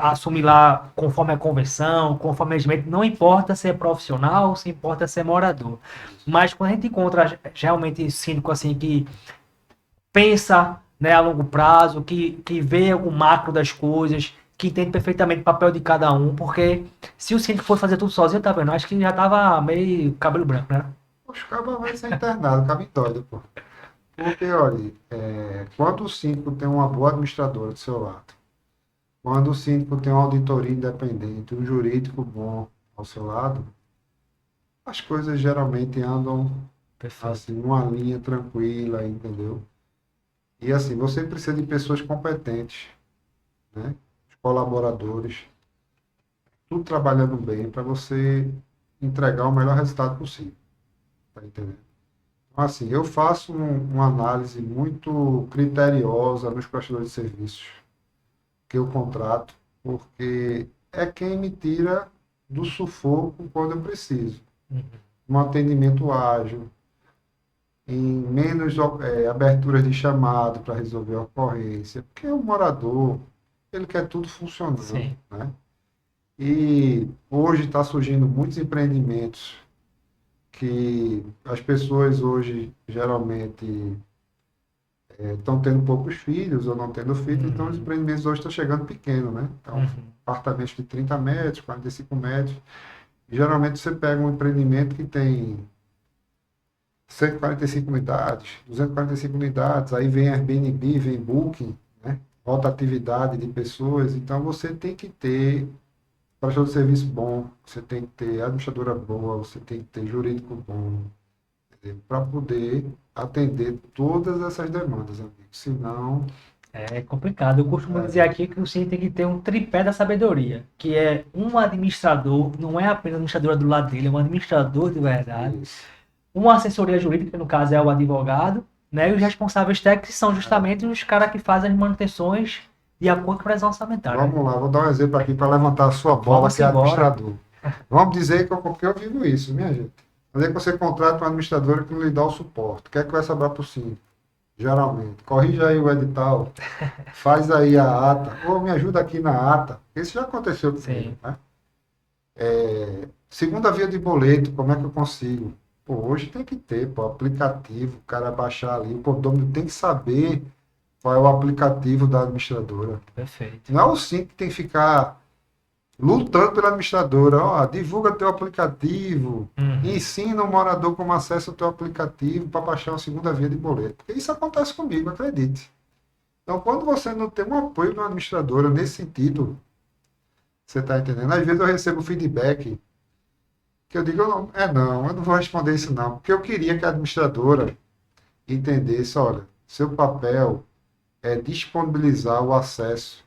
assumir lá conforme a convenção, conforme a regimento. Não importa se é profissional, se importa se é morador. Isso. Mas quando a gente encontra realmente síndico assim que pensa, né, a longo prazo, que vê o macro das coisas, que entende perfeitamente o papel de cada um, porque se o síndico fosse fazer tudo sozinho, tá vendo? Acho que já tava meio cabelo branco, né? Os cabas vai ser internado, cabo doido, pô. Porque, olha, quando o síndico tem uma boa administradora do seu lado, quando o síndico tem uma auditoria independente, um jurídico bom ao seu lado, as coisas geralmente andam Perfeito. assim, numa linha tranquila, entendeu? E assim, você precisa de pessoas competentes, né? Os colaboradores, tudo trabalhando bem para você entregar o melhor resultado possível, tá entendendo? Então, assim, eu faço uma análise muito criteriosa nos prestadores de serviços que eu contrato, porque é quem me tira do sufoco quando eu preciso. Uhum. Um atendimento ágil, em menos aberturas de chamado para resolver a ocorrência, porque o morador, ele quer tudo funcionando, Sim. né? E hoje está surgindo muitos empreendimentos que as pessoas hoje geralmente estão tendo poucos filhos ou não tendo filhos, então os Uhum. empreendimentos hoje estão chegando pequeno, né? Então, Uhum. apartamentos de 30 metros, 45 metros. E, geralmente você pega um empreendimento que tem 145 unidades, 245 unidades, aí vem Airbnb, vem Booking, né? Rotatividade de pessoas. Então você tem que ter prestador de serviço bom, você tem que ter administradora boa, você tem que ter jurídico bom, para poder atender todas essas demandas, amigo. Senão, É complicado. Eu costumo dizer é, aqui que o síndico tem que ter um tripé da sabedoria, que é um administrador, não é apenas administrador do lado dele, é um administrador de verdade. isso. Uma assessoria jurídica, que no caso é o advogado, né? E os responsáveis técnicos são justamente os caras que fazem as manutenções de acordo com a previsão orçamentária, né? Vamos lá, vou dar um exemplo aqui para levantar a sua bola, Vamos que é embora. administrador. Vamos dizer que eu vivo isso, minha gente. Quando é que você contrata uma administradora que não lhe dá o suporte? O que é que vai sobrar para o síndico? Geralmente. Corrija aí o edital, faz aí a ata, ou me ajuda aqui na ata. Isso já aconteceu comigo, Sim, né? Segunda via de boleto, como é que eu consigo? Pô, hoje tem que ter, pô, aplicativo, o cara baixar ali, o condomínio tem que saber qual é o aplicativo da administradora. perfeito. Não é o síndico que tem que ficar lutando pela administradora. Ó, divulga teu aplicativo, Uhum. ensina o morador como acessa o teu aplicativo para baixar uma segunda via de boleto. Porque isso acontece comigo, acredite. Então, quando você não tem um apoio de uma administradora nesse sentido, você está entendendo? Às vezes eu recebo feedback que eu digo, não, eu não vou responder isso não, porque eu queria que a administradora entendesse, olha, seu papel é disponibilizar o acesso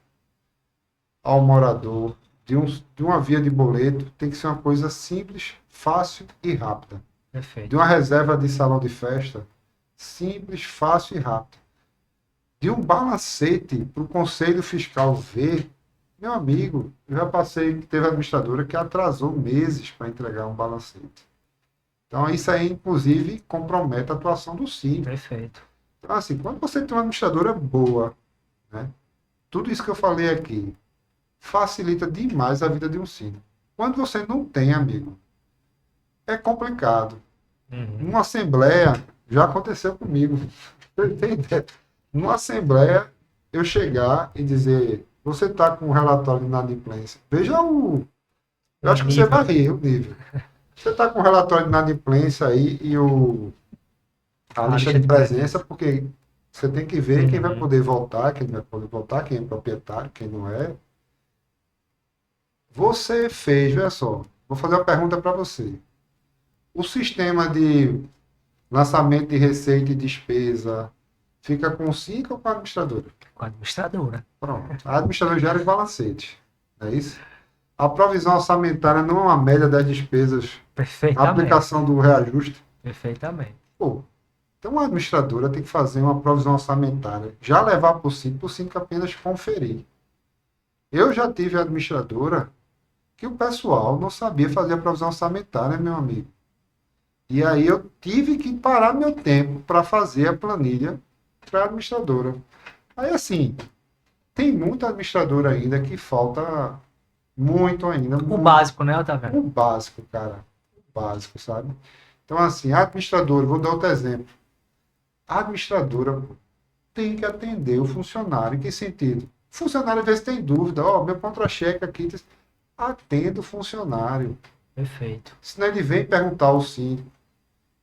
ao morador de uma via de boleto, tem que ser uma coisa simples, fácil e rápida. De Perfeito. uma reserva de salão de festa, simples, fácil e rápido. De um balancete para o Conselho Fiscal ver, meu amigo, eu já passei, teve administradora que atrasou meses para entregar um balancete. Então, isso aí, inclusive, compromete a atuação do síndico. Perfeito. Então, assim, quando você tem uma administradora boa, né, tudo isso que eu falei aqui facilita demais a vida de um síndico. Quando você não tem, amigo, é complicado. Uhum. Numa assembleia, já aconteceu comigo. Tem ideia? Numa assembleia, eu chegar e dizer, você está com um relatório de inadimplência. Veja o. Eu O acho que você nível, vai né? rir, o nível. Você está com o relatório de inadimplência aí e a A lista lista de de presença, presença. porque você tem que ver quem vai Uhum. poder votar, quem não vai poder votar, quem é proprietário, quem não é. Você fez, olha só, vou fazer uma pergunta para você. O sistema de lançamento de receita e despesa fica com o síndico ou com a administradora? Com a administradora. Pronto. A administradora gera os balancetes. Não é isso? A provisão orçamentária não é uma média das despesas. A Perfeitamente. aplicação do reajuste. Perfeitamente. Pô, então a administradora tem que fazer uma provisão orçamentária, já levar para o síndico apenas conferir. Eu já tive administradora que o pessoal não sabia fazer a provisão orçamentária, meu amigo. E aí eu tive que parar meu tempo para fazer a planilha para a administradora. Aí assim, tem muita administradora ainda que falta muito ainda, O muito, básico, né, Otávio? o básico, cara. O básico, sabe? Então assim, a administradora, vou dar outro exemplo. A administradora tem que atender o funcionário. Em que sentido? O funcionário às vezes tem dúvida, ó, meu contra-cheque aqui, atenda o funcionário. Perfeito. Senão ele vem perguntar ao síndico.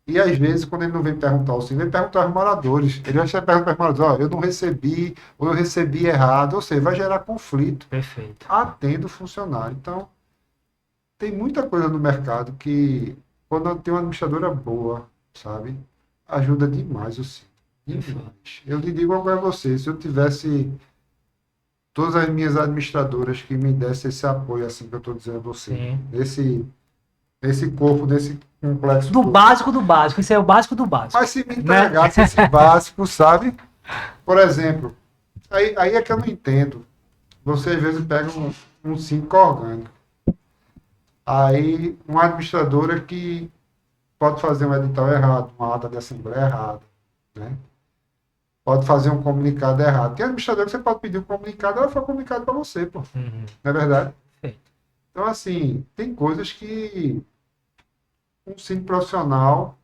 E às vezes, quando ele não vem perguntar ao síndico, ele pergunta aos moradores. Ele vai perguntar para os moradores, ó, eu não recebi, ou eu recebi errado. Ou seja, vai gerar conflito. Perfeito. Atenda o funcionário. Então, tem muita coisa no mercado que, quando tem uma administradora boa, sabe, ajuda demais o síndico. Demais. Eu lhe digo agora a você, se eu tivesse todas as minhas administradoras que me dessem esse apoio, assim que eu estou dizendo a você, Sim. nesse corpo, nesse complexo Do todo. básico do básico. Isso é o básico do básico. Mas se me entregasse esse básico, sabe? Por exemplo, aí é que eu não entendo. Você às vezes pega um síndico orgânico. Aí uma administradora que pode fazer um edital errado, uma ata de assembleia errada, né? Pode fazer um comunicado errado. Tem administrador que você pode pedir um comunicado, ela faz comunicado para você, pô. Uhum. Não é verdade? Perfeito. Então, assim, tem coisas que um síndico profissional,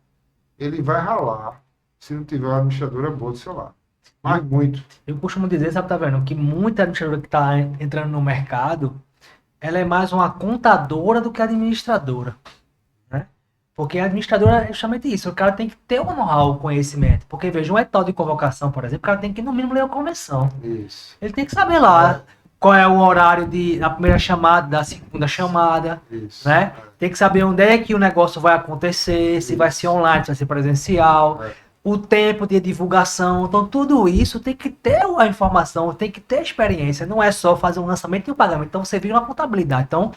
ele vai ralar se não tiver uma administradora boa do seu lado. Mas muito. Eu costumo dizer, sabe, tá vendo, que muita administradora que está entrando no mercado, ela é mais uma contadora do que administradora, né? Porque a administradora é justamente isso, o cara tem que ter um know-how, um conhecimento. Porque, veja, um edital de convocação, por exemplo, o cara tem que, no mínimo, ler a convenção. Isso. Ele tem que saber lá qual é o horário da primeira chamada, da segunda chamada, Isso. né? Tem que saber onde é que o negócio vai acontecer, se vai ser online, se vai ser presencial, o tempo de divulgação. Então, tudo isso tem que ter a informação, tem que ter experiência. Não é só fazer um lançamento e um pagamento. Então, você vira uma contabilidade. Então,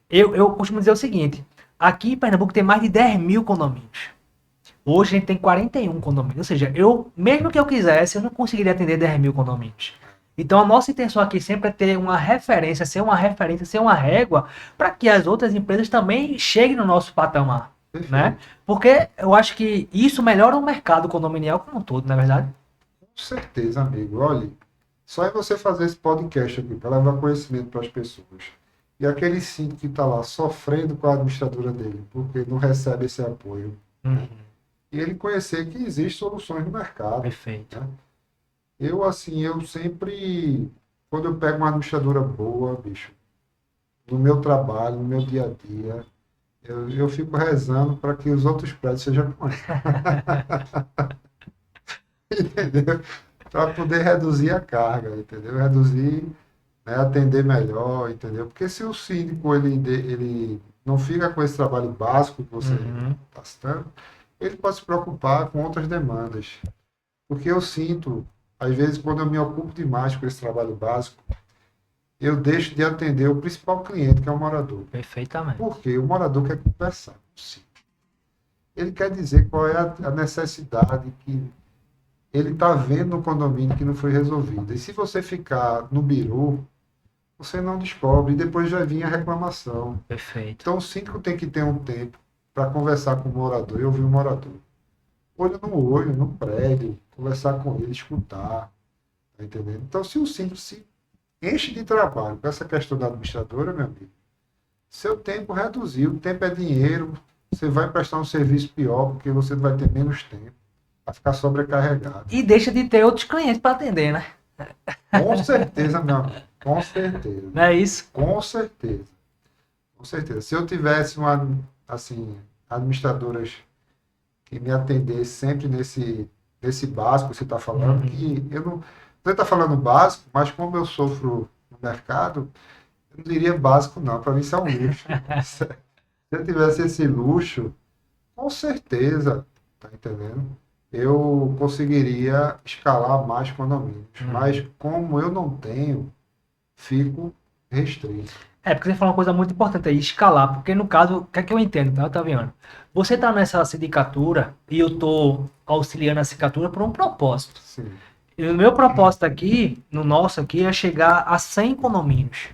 eu costumo dizer o seguinte, aqui em Pernambuco tem mais de 10 mil condomínios. Hoje a gente tem 41 condomínios. Ou seja, mesmo que eu quisesse, eu não conseguiria atender 10 mil condomínios. Então a nossa intenção aqui sempre é ter uma referência, ser uma régua, para que as outras empresas também cheguem no nosso patamar. Né? Porque eu acho que isso melhora o mercado condominial como um todo, não é verdade? Com certeza, amigo. Olha, só é você fazer esse podcast aqui para levar conhecimento para as pessoas. E aquele síndico que está lá sofrendo com a administradora dele, porque não recebe esse apoio. Uhum. E ele conhecer que existem soluções no mercado. Perfeito. Né? Eu sempre, quando eu pego uma administradora boa, bicho, no meu trabalho, no meu dia a dia, eu fico rezando para que os outros prédios sejam com ela. Entendeu? Para poder reduzir a carga, entendeu? Reduzir, né, atender melhor, entendeu? Porque se o síndico ele não fica com esse trabalho básico que você está citando, ele pode se preocupar com outras demandas. Porque eu sinto, às vezes, quando eu me ocupo demais com esse trabalho básico, eu deixo de atender o principal cliente, que é o morador. Perfeitamente. Porque o morador quer conversar com o síndico. Ele quer dizer qual é a necessidade que ele está vendo no condomínio que não foi resolvida. E se você ficar no birô, você não descobre, e depois já vinha a reclamação. Perfeito. Então o síndico tem que ter um tempo para conversar com o morador e ouvir o morador. Olho no olho, no prédio, conversar com ele, escutar. Tá entendendo? Então, se o síndico se enche de trabalho com essa questão da administradora, meu amigo, seu tempo reduziu, o tempo é dinheiro, você vai prestar um serviço pior, porque você vai ter menos tempo, vai ficar sobrecarregado. E deixa de ter outros clientes para atender, né? Com certeza, meu amigo, com certeza. Não é isso? Com certeza. Com certeza. Se eu tivesse administradoras que me atendessem sempre nesse básico que você está falando, que eu não. Você está falando básico, mas como eu sofro no mercado, eu não diria básico, não. Para mim, isso é um luxo. Se eu tivesse esse luxo, com certeza, tá entendendo? Eu conseguiria escalar mais condomínios. Mas como eu não tenho, fico restrito. É, porque você falou uma coisa muito importante aí, escalar. Porque no caso, o que é que eu entendo, tá, Otaviano? Você está nessa sindicatura e eu estou auxiliando a sindicatura por um propósito. Sim. E o meu propósito aqui, no nosso aqui, é chegar a 100 condomínios.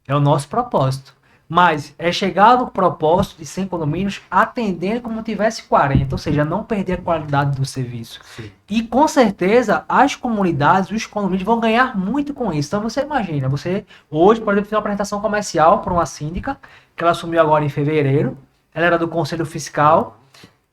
É o nosso propósito. Mas é chegar no propósito de 100 condomínios atendendo como tivesse 40, ou seja, não perder a qualidade do serviço. Sim. E com certeza as comunidades, os condomínios vão ganhar muito com isso. Então você imagina, você hoje, por exemplo, fez uma apresentação comercial para uma síndica, que ela assumiu agora em fevereiro, ela era do Conselho Fiscal.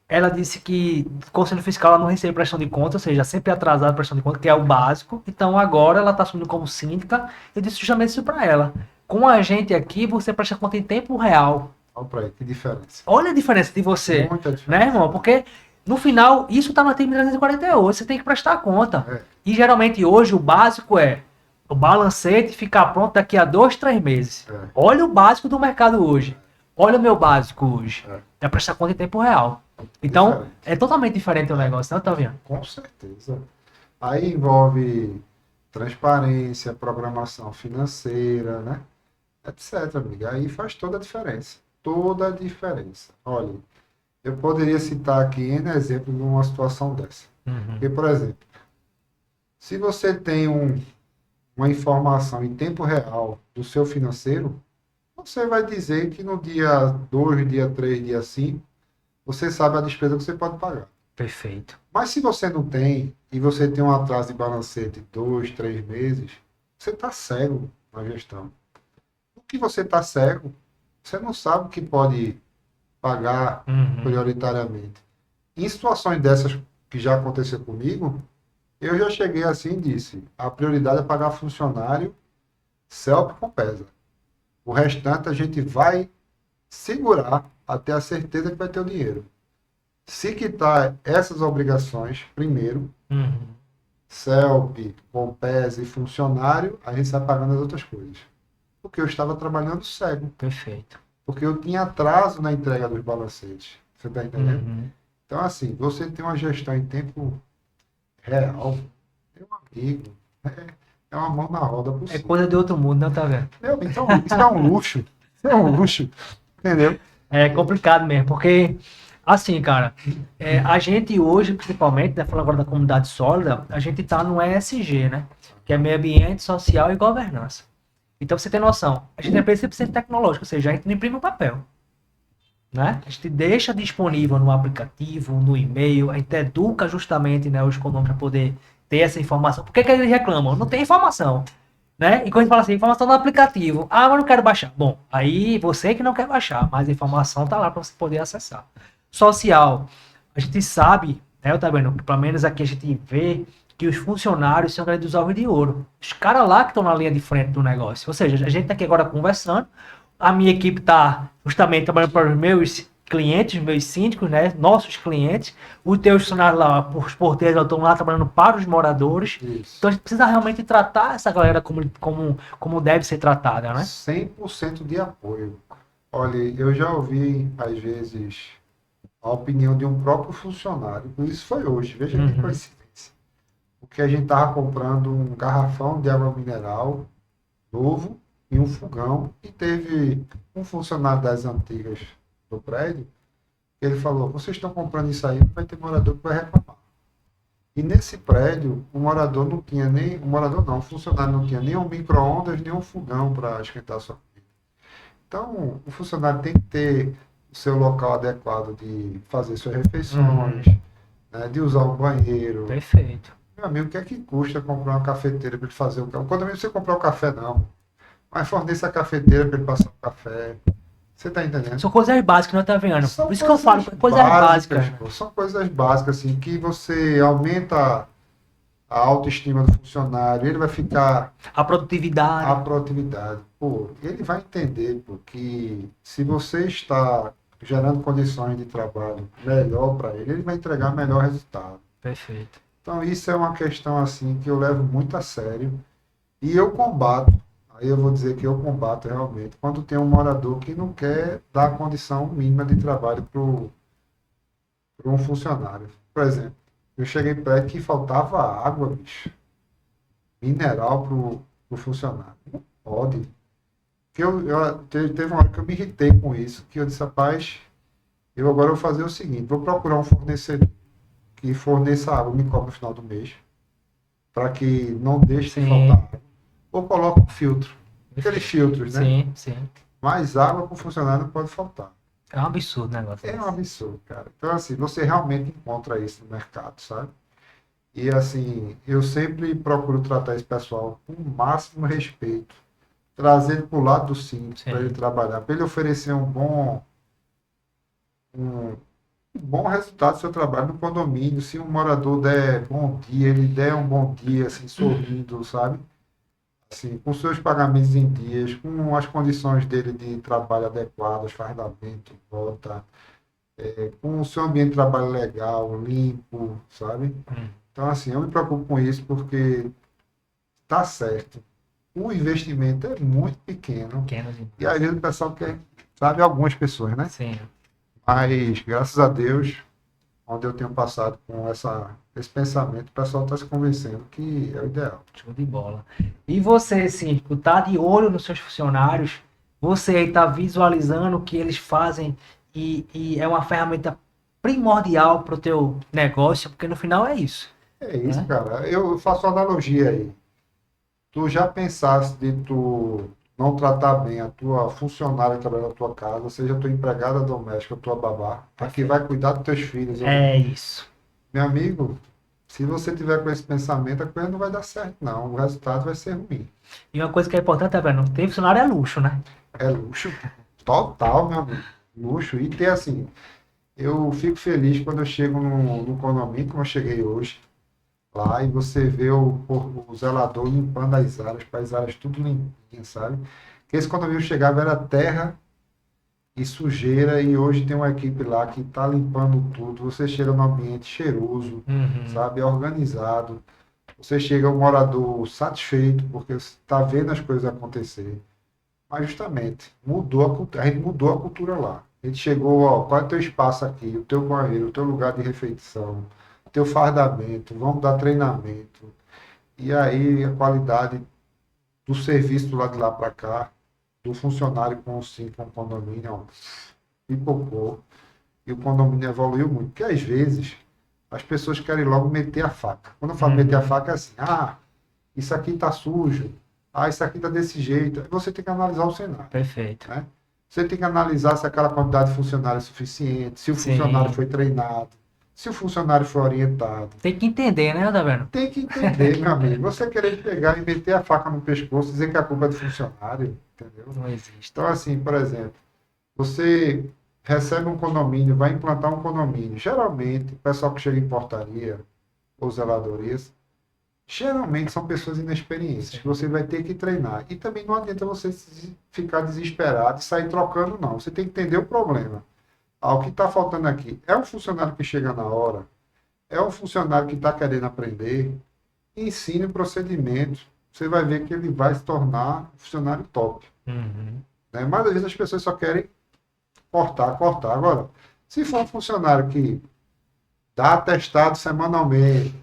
Ela disse que o Conselho Fiscal ela não recebe prestação de conta, ou seja, sempre atrasado a prestação de conta, que é o básico. Então agora ela está assumindo como síndica. Eu disse justamente isso para ela. Com a gente aqui, você presta conta em tempo real. Olha para aí, que diferença. Olha a diferença de você, Muita diferença. né, irmão? Porque no final, isso está na TIM 348, você tem que prestar conta. É. E geralmente hoje o básico é o balancete ficar pronto daqui a 2, 3 meses. É. Olha o básico do mercado hoje. Olha o meu básico hoje. É prestar conta em tempo real. Então, Diferente. é totalmente diferente o negócio, não, Taviano? Com certeza. Aí envolve transparência, programação financeira, né? Etc, amiga. Aí faz toda a diferença. Toda a diferença. Olha, eu poderia citar aqui N exemplos de uma situação dessa. Porque, por exemplo, se você tem uma informação em tempo real do seu financeiro, você vai dizer que no dia 2, dia 3, dia 5, você sabe a despesa que você pode pagar. Perfeito. Mas se você não tem, e você tem um atraso de balancete de 2, 3 meses, você está cego na gestão. O que você está cego, você não sabe o que pode pagar prioritariamente. Em situações dessas que já aconteceu comigo, eu já cheguei assim e disse, a prioridade é pagar funcionário, CELP com PESA. O restante a gente vai segurar até a certeza que vai ter o dinheiro. Se quitar essas obrigações, primeiro, CELP, COMPES e funcionário, a gente sai pagando as outras coisas. Porque eu estava trabalhando cego. Perfeito. Porque eu tinha atraso na entrega dos balancetes. Você está entendendo? Então, assim, você tem uma gestão em tempo real, meu amigo, é uma mão na roda É possível. coisa de outro mundo, não, tá vendo? Então, isso é um luxo. Isso é um luxo. Entendeu? É complicado mesmo, porque, assim, cara, a gente hoje, principalmente, né, falando agora da comunidade sólida, a gente tá no ESG, né? Que é meio ambiente, social e governança. Então, você tem noção, a gente é 100% tecnológico, ou seja, a gente não imprime o papel. Né? A gente deixa disponível no aplicativo, no e-mail, a gente educa justamente, né, os condomínios para poder ter essa informação. Por que eles reclamam? Não tem informação. Né? E quando a gente fala assim, informação no aplicativo, mas eu não quero baixar. Bom, aí você que não quer baixar, mas a informação está lá para você poder acessar. Social, a gente sabe, né, eu tá vendo, pelo menos aqui a gente vê que os funcionários são grandes ovos de ouro. Os caras lá que estão na linha de frente do negócio. Ou seja, a gente está aqui agora conversando, a minha equipe está justamente trabalhando para os meus clientes, meus síndicos, né? Nossos clientes. Os teus funcionários lá, os porteiros, estão lá trabalhando para os moradores. Isso. Então a gente precisa realmente tratar essa galera como deve ser tratada, né? 100% de apoio. Olha, eu já ouvi, às vezes, a opinião de um próprio funcionário. Isso foi hoje, veja que coincidência. Porque a gente estava comprando um garrafão de água mineral novo e um fogão, e teve um funcionário das antigas do prédio, ele falou, vocês estão comprando isso aí, vai ter morador que vai reclamar. E nesse prédio, o morador não tinha nem, o funcionário não tinha nem um micro-ondas, nem um fogão para esquentar a sua comida. Então, o funcionário tem que ter o seu local adequado de fazer suas refeições, né, de usar um banheiro. Perfeito. Meu amigo, o que é que custa comprar uma cafeteira para ele fazer o café? Quando mesmo você comprar o café, não. Mas forneça a cafeteira para ele passar o café. Você tá entendendo? São coisas básicas, não tá vendo? São Por isso que eu falo, coisas básicas. pô. São coisas básicas, assim, que você aumenta a autoestima do funcionário, ele vai ficar... A produtividade. A produtividade. Pô, ele vai entender, pô, que se você está gerando condições de trabalho melhor para ele, ele vai entregar melhor resultado. Perfeito. Então, isso é uma questão, assim, que eu levo muito a sério. E eu combato. Aí eu vou dizer que eu combato realmente quando tem um morador que não quer dar a condição mínima de trabalho para um funcionário. Por exemplo, eu cheguei em prédio que faltava água, bicho, mineral para o funcionário. Não pode. Teve uma hora que eu me irritei com isso, que eu disse, rapaz, eu agora vou fazer o seguinte, vou procurar um fornecedor que forneça água, me cobre no final do mês, para que não deixe de faltar água. Ou coloca um filtro. Aqueles filtros, né? Sim, sim. mas água para o funcionário não pode faltar. É um absurdo o negócio É um desse. absurdo, cara. Então, assim, você realmente encontra isso no mercado, sabe? E, assim, eu sempre procuro tratar esse pessoal com o máximo respeito, trazer ele para o lado do síndico para ele Sim. trabalhar, para ele oferecer um, um bom resultado do seu trabalho no condomínio. Se um morador der bom dia, ele der um bom dia, assim, sorrindo, sabe? Assim, com seus pagamentos em dias, com as condições dele de trabalho adequadas, fardamento, volta, com o seu ambiente de trabalho legal, limpo, sabe? Hum. Então, assim, eu me preocupo com isso porque tá certo. O investimento é muito pequeno Pequeno e às demais. vezes o pessoal quer, sabe, algumas pessoas, né? Sim. Mas, graças a Deus, onde eu tenho passado com esse pensamento, o pessoal está se convencendo que é o ideal. Show de bola. E você, síndico, tá de olho nos seus funcionários? Você aí tá visualizando o que eles fazem e é uma ferramenta primordial para o teu negócio, porque no final é isso, É isso, né? cara. Eu faço uma analogia aí. Tu já pensaste de tu não tratar bem a tua funcionária que trabalha na tua casa, seja tua empregada doméstica, tua babá, a que Perfeito. vai cuidar dos teus filhos, É isso. meu amigo, se você tiver com esse pensamento, a coisa não vai dar certo, não. O resultado vai ser ruim. E uma coisa que é importante, Breno, ter funcionário é luxo, né? É luxo total, meu amigo. Luxo. E ter assim, eu fico feliz quando eu chego no condomínio, como eu cheguei hoje, lá, e você vê o zelador limpando as áreas tudo limpinhas, sabe? Porque esse condomínio chegava era terra e sujeira, e hoje tem uma equipe lá que está limpando tudo. Você chega num ambiente cheiroso, Uhum. sabe? Organizado. Você chega um morador satisfeito porque está vendo as coisas acontecer. Mas justamente, mudou a cultura, a gente mudou a cultura lá. A gente chegou, ó, qual é o teu espaço aqui, o teu banheiro, o teu lugar de refeição, o teu fardamento, vamos dar treinamento. E aí a qualidade do serviço do lado de lá para cá, do funcionário com o sim, com o condomínio, ó, pipocou. E o condomínio evoluiu muito. Porque às vezes as pessoas querem logo meter a faca. Quando eu falo meter a Uhum. faca é assim, isso aqui está sujo, isso aqui está desse jeito. Aí você tem que analisar o cenário, Perfeito. né? Você tem que analisar se aquela quantidade de funcionário é suficiente, se o funcionário Sim. foi treinado, se o funcionário foi orientado. Tem que entender, né, Breno? Tem que entender, meu amigo. Você querer pegar e meter a faca no pescoço e dizer que a culpa é do funcionário, entendeu? Não existe. Então, assim, por exemplo, você recebe um condomínio, vai implantar um condomínio. Geralmente, o pessoal que chega em portaria ou zeladorias, geralmente são pessoas inexperientes, que Sim. você vai ter que treinar. E também não adianta você ficar desesperado e sair trocando, não. Você tem que entender o problema. O que está faltando aqui é um funcionário que chega na hora, é um funcionário que está querendo aprender, ensine o procedimento. Você vai ver que ele vai se tornar um funcionário top. Uhum. Né? Mas às vezes as pessoas só querem cortar, cortar. Agora, se for um funcionário que dá atestado semanalmente,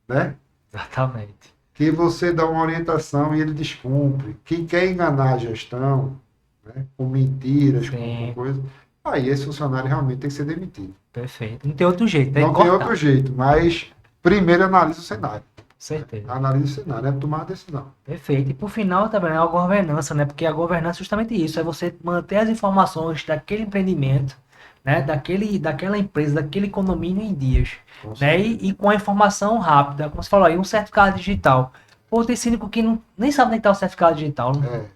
né? Exatamente. Que você dá uma orientação e ele descumpre, que quer enganar a gestão, né? Com mentiras, com Sim. coisas, aí esse funcionário realmente tem que ser demitido. Perfeito. Não tem outro jeito, tem que Não tem outro cortar. jeito, mas primeiro analisa o cenário. Né? Certeza. Analisa o cenário, é tomar a decisão. Perfeito. E por final também é a governança, né? Porque a governança é justamente isso, é você manter as informações daquele empreendimento, né? Daquela empresa, daquele condomínio em dias, Com né? certeza. E com a informação rápida, como você falou aí, um certificado digital. Pô, tem síndico que não, nem sabe nem tá o certificado digital, não É,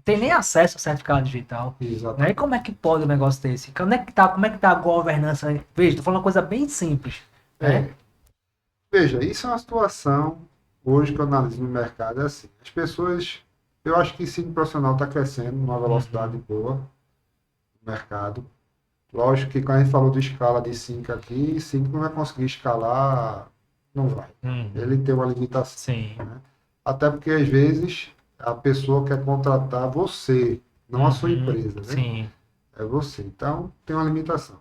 tem nem acesso ao certificado digital, né? E exatamente. como é que pode um negócio desse? Como é que tá a governança? Veja, tô falando uma coisa bem simples, né? É. Veja, isso é uma situação, hoje que eu analiso no mercado, é assim. As pessoas, eu acho que ensino profissional está crescendo numa velocidade Uhum. boa no mercado. Lógico que quando a gente falou de escala de 5 aqui, 5 não vai conseguir escalar, não vai. Uhum. Ele tem uma limitação. Sim. Né? Até porque, às vezes, a pessoa quer contratar você, não a sua Uhum. empresa, né? Sim. É você. Então, tem uma limitação.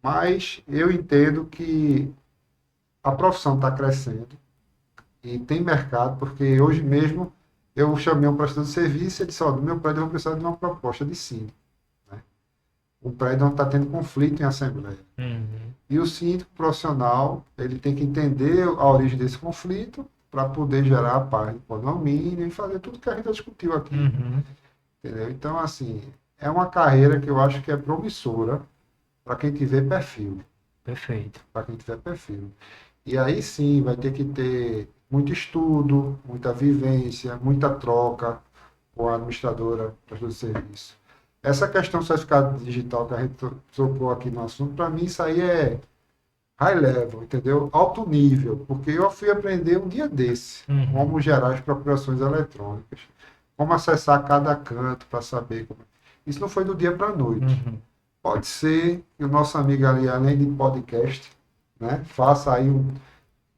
Mas eu entendo que a profissão está crescendo e tem mercado, porque hoje mesmo eu chamei um prestador de serviço e ele disse, ó, no meu prédio eu vou precisar de uma proposta de síndico. Né? O prédio não está tendo conflito em assembleia. Uhum. E o síndico profissional, ele tem que entender a origem desse conflito para poder gerar a paz no condomínio e fazer tudo que a gente já discutiu aqui. Uhum. entendeu? Então, assim, é uma carreira que eu acho que é promissora para quem tiver perfil, Perfeito. para quem tiver perfil. E aí sim, vai ter que ter muito estudo, muita vivência, muita troca com a administradora do serviço. Essa questão do certificado digital que a gente tocou aqui no assunto, para mim isso aí é high level, entendeu? Alto nível, porque eu fui aprender um dia desse, Uhum. como gerar as procurações eletrônicas, como acessar cada canto para saber como. Isso não foi do dia para a noite. Uhum. Pode ser que o nosso amigo ali, além de podcast, né, faça aí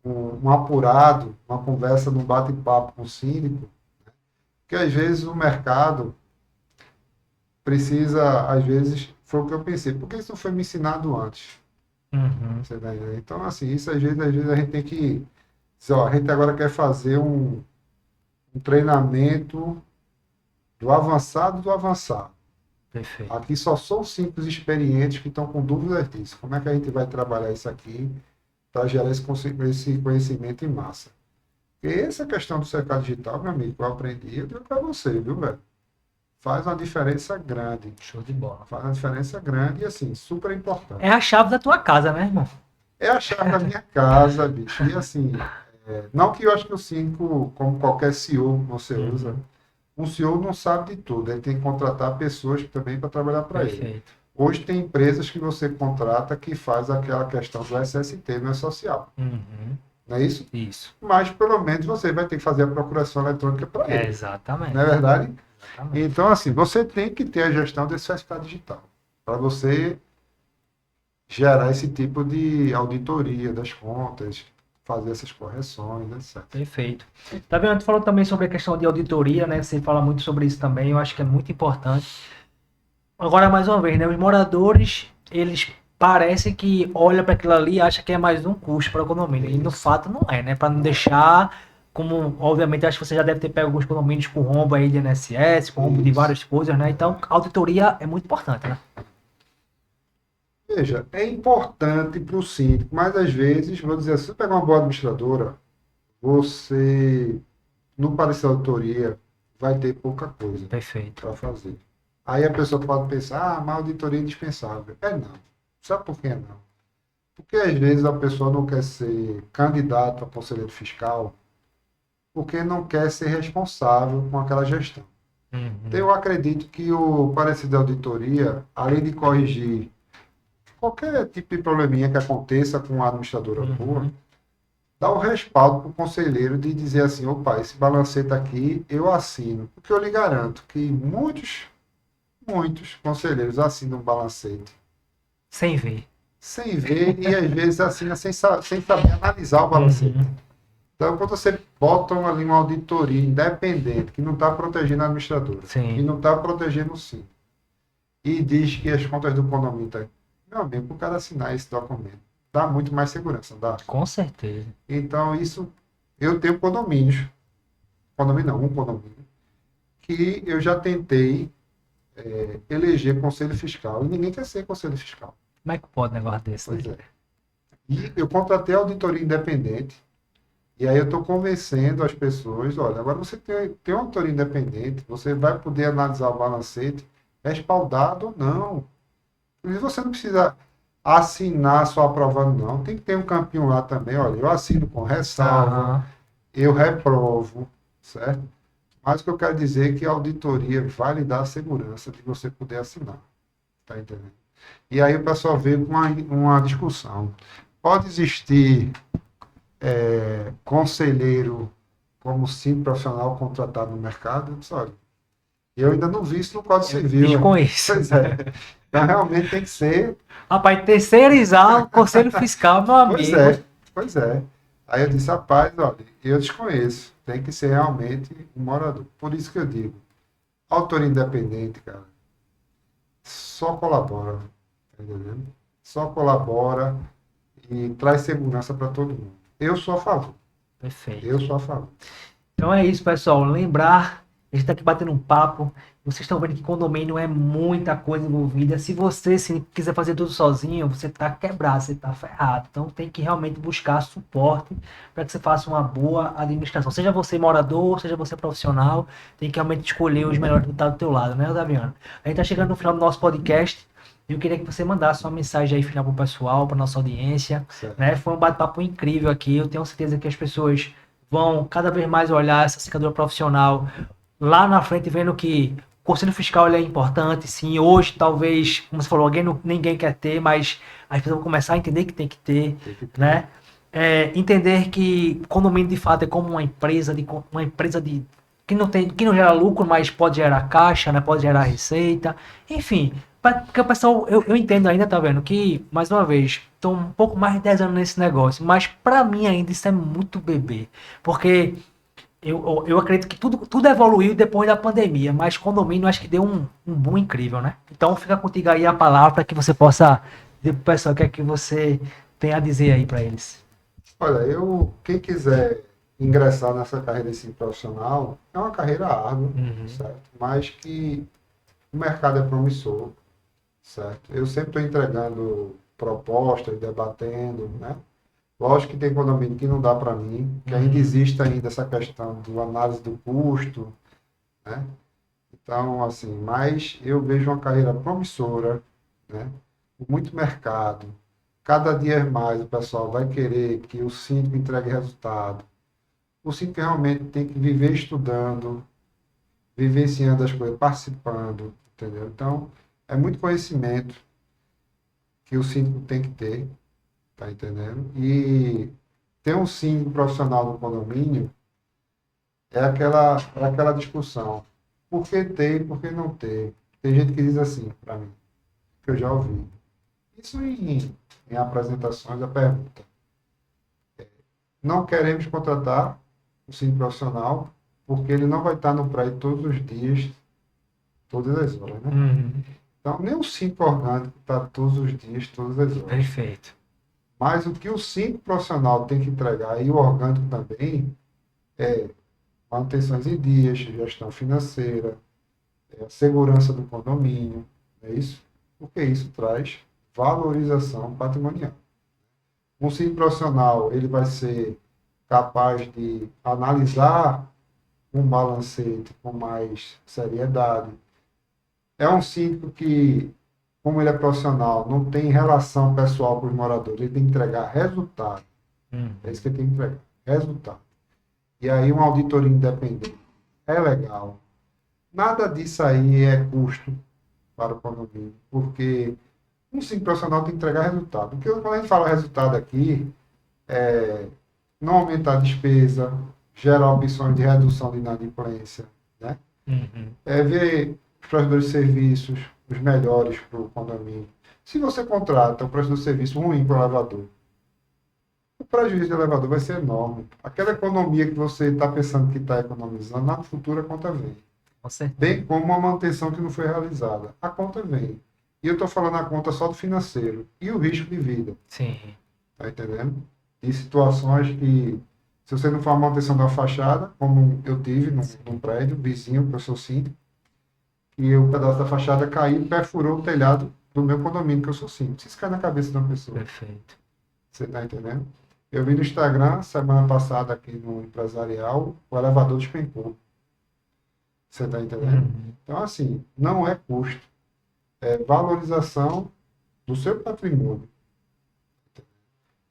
um apurado, uma conversa num bate-papo com o síndico, que às vezes o mercado precisa, às vezes, foi o que eu pensei, por que isso não foi me ensinado antes? Uhum. Você tá entendendo? Então, assim, isso às vezes a gente tem que dizer, ó, a gente agora quer fazer um treinamento do avançado. Perfeito. Aqui só são simples experientes que estão com dúvidas disso. Como é que a gente vai trabalhar isso aqui para gerar esse conhecimento em massa? Porque essa questão do cercado digital, meu amigo, que eu aprendi, eu digo para você, viu, velho? Faz uma diferença grande. Show de bola. Faz uma diferença grande e, assim, super É importante. a chave da tua casa, né, irmão? É a chave da minha casa, bicho. E, assim, não que eu acho que o 5, como qualquer CEO que você usa, Uhum. um CEO não sabe de tudo. Ele tem que contratar pessoas também para trabalhar para ele. Perfeito. Hoje tem empresas que você contrata que faz aquela questão do SST, não é social. Uhum. Não é isso? Isso. Mas pelo menos você vai ter que fazer a procuração eletrônica para É ele. Não é exatamente. verdade? Exatamente. Então, assim, você tem que ter a gestão desse certificado digital para você gerar esse tipo de auditoria das contas, fazer essas correções, etc. Perfeito. Tá vendo? Tu falou também sobre a questão de auditoria, né? Você fala muito sobre isso também. Eu acho que é muito importante. Agora, mais uma vez, né? Os moradores, eles parecem que olham para aquilo ali e acham que é mais um custo para o condomínio. E no Isso. fato não é, né? Para não deixar, como obviamente acho que você já deve ter pego alguns condomínios com rombo aí de INSS, com rombo de Isso. várias coisas, né? Então, a auditoria é muito importante, né? Veja, é importante para o síndico, mas às vezes, vou dizer, se você pegar uma boa administradora, você, no parecer da autoria, vai ter pouca coisa Perfeito. para fazer. Aí a pessoa pode pensar, ah, mas a auditoria é indispensável. É não. Sabe por que é não? Porque às vezes a pessoa não quer ser candidato a conselheiro fiscal porque não quer ser responsável com aquela gestão. Então, Uhum. eu acredito que o parecer da auditoria, além de corrigir qualquer tipo de probleminha que aconteça com a administradora boa, Uhum. dá o respaldo para o conselheiro de dizer assim, opa, esse balancete aqui eu assino. Porque eu lhe garanto que muitos conselheiros assinam um balancete Sem ver. sem ver e às vezes assina sem saber analisar o balancete. Uhum. Então, quando você bota ali uma auditoria independente, que não está protegendo a administradora, que Sim, não está protegendo o síndico, e diz que as contas do condomínio estão. Meu amigo, para o cara assinar esse documento, dá muito mais segurança, dá. com certeza. Então, isso, eu tenho condomínios, condomínio não, um condomínio, que eu já tentei eleger conselho fiscal, e ninguém quer ser conselho fiscal. Como é que pode um negócio desse, né? Pois é. E eu contratei a auditoria independente, e aí eu estou convencendo as pessoas, olha, agora você tem uma auditoria independente, você vai poder analisar o balancete, respaldado ou não. E você não precisa assinar só aprovando, não. Tem que ter um campinho lá também, olha, eu assino com ressalva, Aham. eu reprovo, certo? Mas o que eu quero dizer é que a auditoria vai lhe dar a segurança de você poder assinar. Tá entendendo? E aí o pessoal veio com uma discussão. Pode existir conselheiro como síndico profissional contratado no mercado? Eu disse, olha, eu ainda não vi isso no Código Eu Civil, hein? desconheço. Pois é. Então, realmente tem que ser. Rapaz, terceirizar o conselho fiscal, meu Pois amigo. é, pois é. Aí eu disse, rapaz, olha, eu desconheço. Tem que ser realmente um morador. Por isso que eu digo, autor independente, cara, só colabora, tá entendendo? Só colabora e traz segurança para todo mundo. Eu sou a favor. Eu Perfeito. sou a favor. Então é isso, pessoal. Lembrar, a gente tá aqui batendo um papo Vocês estão vendo que condomínio é muita coisa envolvida. Se você quiser fazer tudo sozinho, você tá quebrado, você tá ferrado. Então tem que realmente buscar suporte para que você faça uma boa administração. Seja você morador, seja você profissional, tem que realmente escolher os melhores que estão do teu lado, né, Otaviano? A gente tá chegando no final do nosso podcast. Eu queria que você mandasse uma mensagem aí final pro pessoal, para nossa audiência, Certo. né? Foi um bate-papo incrível aqui. Eu tenho certeza que as pessoas vão cada vez mais olhar essa secadora profissional lá na frente, vendo que o conselho fiscal ele é importante, sim. Hoje, talvez, como você falou, ninguém quer ter, mas as pessoas vão começar a entender que tem que ter, Tem que ter. né? Entender que condomínio de fato é como uma empresa de que não gera lucro, mas pode gerar caixa, né? Pode gerar receita, enfim. Porque o pessoal, eu entendo ainda, tá vendo, que, mais uma vez, estou um pouco mais de 10 anos nesse negócio, mas para mim ainda isso é muito bebê. Porque eu acredito que tudo evoluiu depois da pandemia, mas condomínio acho que deu um boom incrível, né? Então fica contigo aí a palavra para que você possa dizer pro pessoal o que é que você tem a dizer aí para eles. Olha, quem quiser ingressar nessa carreira assim, profissional, é uma carreira árdua, Uhum. certo? Mas que o mercado é promissor, certo? Eu sempre estou entregando propostas, debatendo, né? Lógico que tem condomínio que não dá para mim, que ainda existe ainda essa questão do análise do custo, né? Então, assim, mas eu vejo uma carreira promissora, né? Com muito mercado. Cada dia mais o pessoal vai querer que o síndico entregue resultado. O síndico realmente tem que viver estudando, vivenciando as coisas, participando, entendeu? Então, é muito conhecimento que o síndico tem que ter, tá entendendo? E ter um síndico profissional no condomínio é aquela discussão. Por que ter e por que não ter? Tem gente que diz assim para mim, que eu já ouvi. Isso em apresentações, a pergunta. Não queremos contratar o síndico profissional porque ele não vai estar no prédio todos os dias, todas as horas, né? Uhum. Então, nem o síndico orgânico está todos os dias, todas as horas. Perfeito. Mas o que o síndico profissional tem que entregar, e o orgânico também, é manutenções em dias, gestão financeira, a segurança do condomínio, é isso? Porque isso traz valorização patrimonial. Um síndico profissional, ele vai ser capaz de analisar um balancete com mais seriedade. É um síndico que, como ele é profissional, não tem relação pessoal com os moradores, ele tem que entregar resultado. É isso que ele tem que entregar, resultado. E aí uma auditoria independente é legal. Nada disso aí é custo para o condomínio, porque um síndico profissional tem que entregar resultado. Porque quando a gente fala resultado aqui, não aumentar a despesa, gerar opções de redução de inadimplência, né? Uhum. Ver os prestadores de serviços, os melhores para o condomínio. Se você contrata um prestador de serviço ruim para o elevador, o prejuízo do elevador vai ser enorme. Aquela economia que você está pensando que está economizando, na futura a conta vem. Com certeza. Bem como uma manutenção que não foi realizada. A conta vem. E eu estou falando a conta só do financeiro. E o risco de vida. Sim. Tá entendendo? E situações que, se você não for a manutenção da fachada, como eu tive num prédio vizinho, que eu sou síndico, e o pedaço da fachada caiu e perfurou o telhado do meu condomínio, que eu sou síndico. Isso cai na cabeça de uma pessoa. Perfeito. Você tá entendendo? Eu vi no Instagram, semana passada, aqui no empresarial, o elevador despencou. Você tá entendendo? Uhum. Então, assim, não é custo. É valorização do seu patrimônio.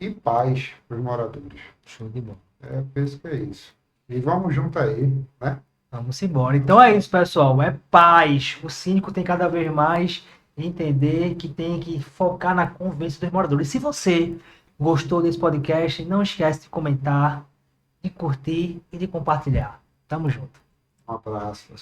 E paz para os moradores. Show de bola. Eu penso que é isso. E vamos junto aí, né? Vamos embora. Então é isso, pessoal. É paz. O síndico tem cada vez mais entender que tem que focar na convivência dos moradores. Se você gostou desse podcast, não esquece de comentar, de curtir e de compartilhar. Tamo junto. Um abraço.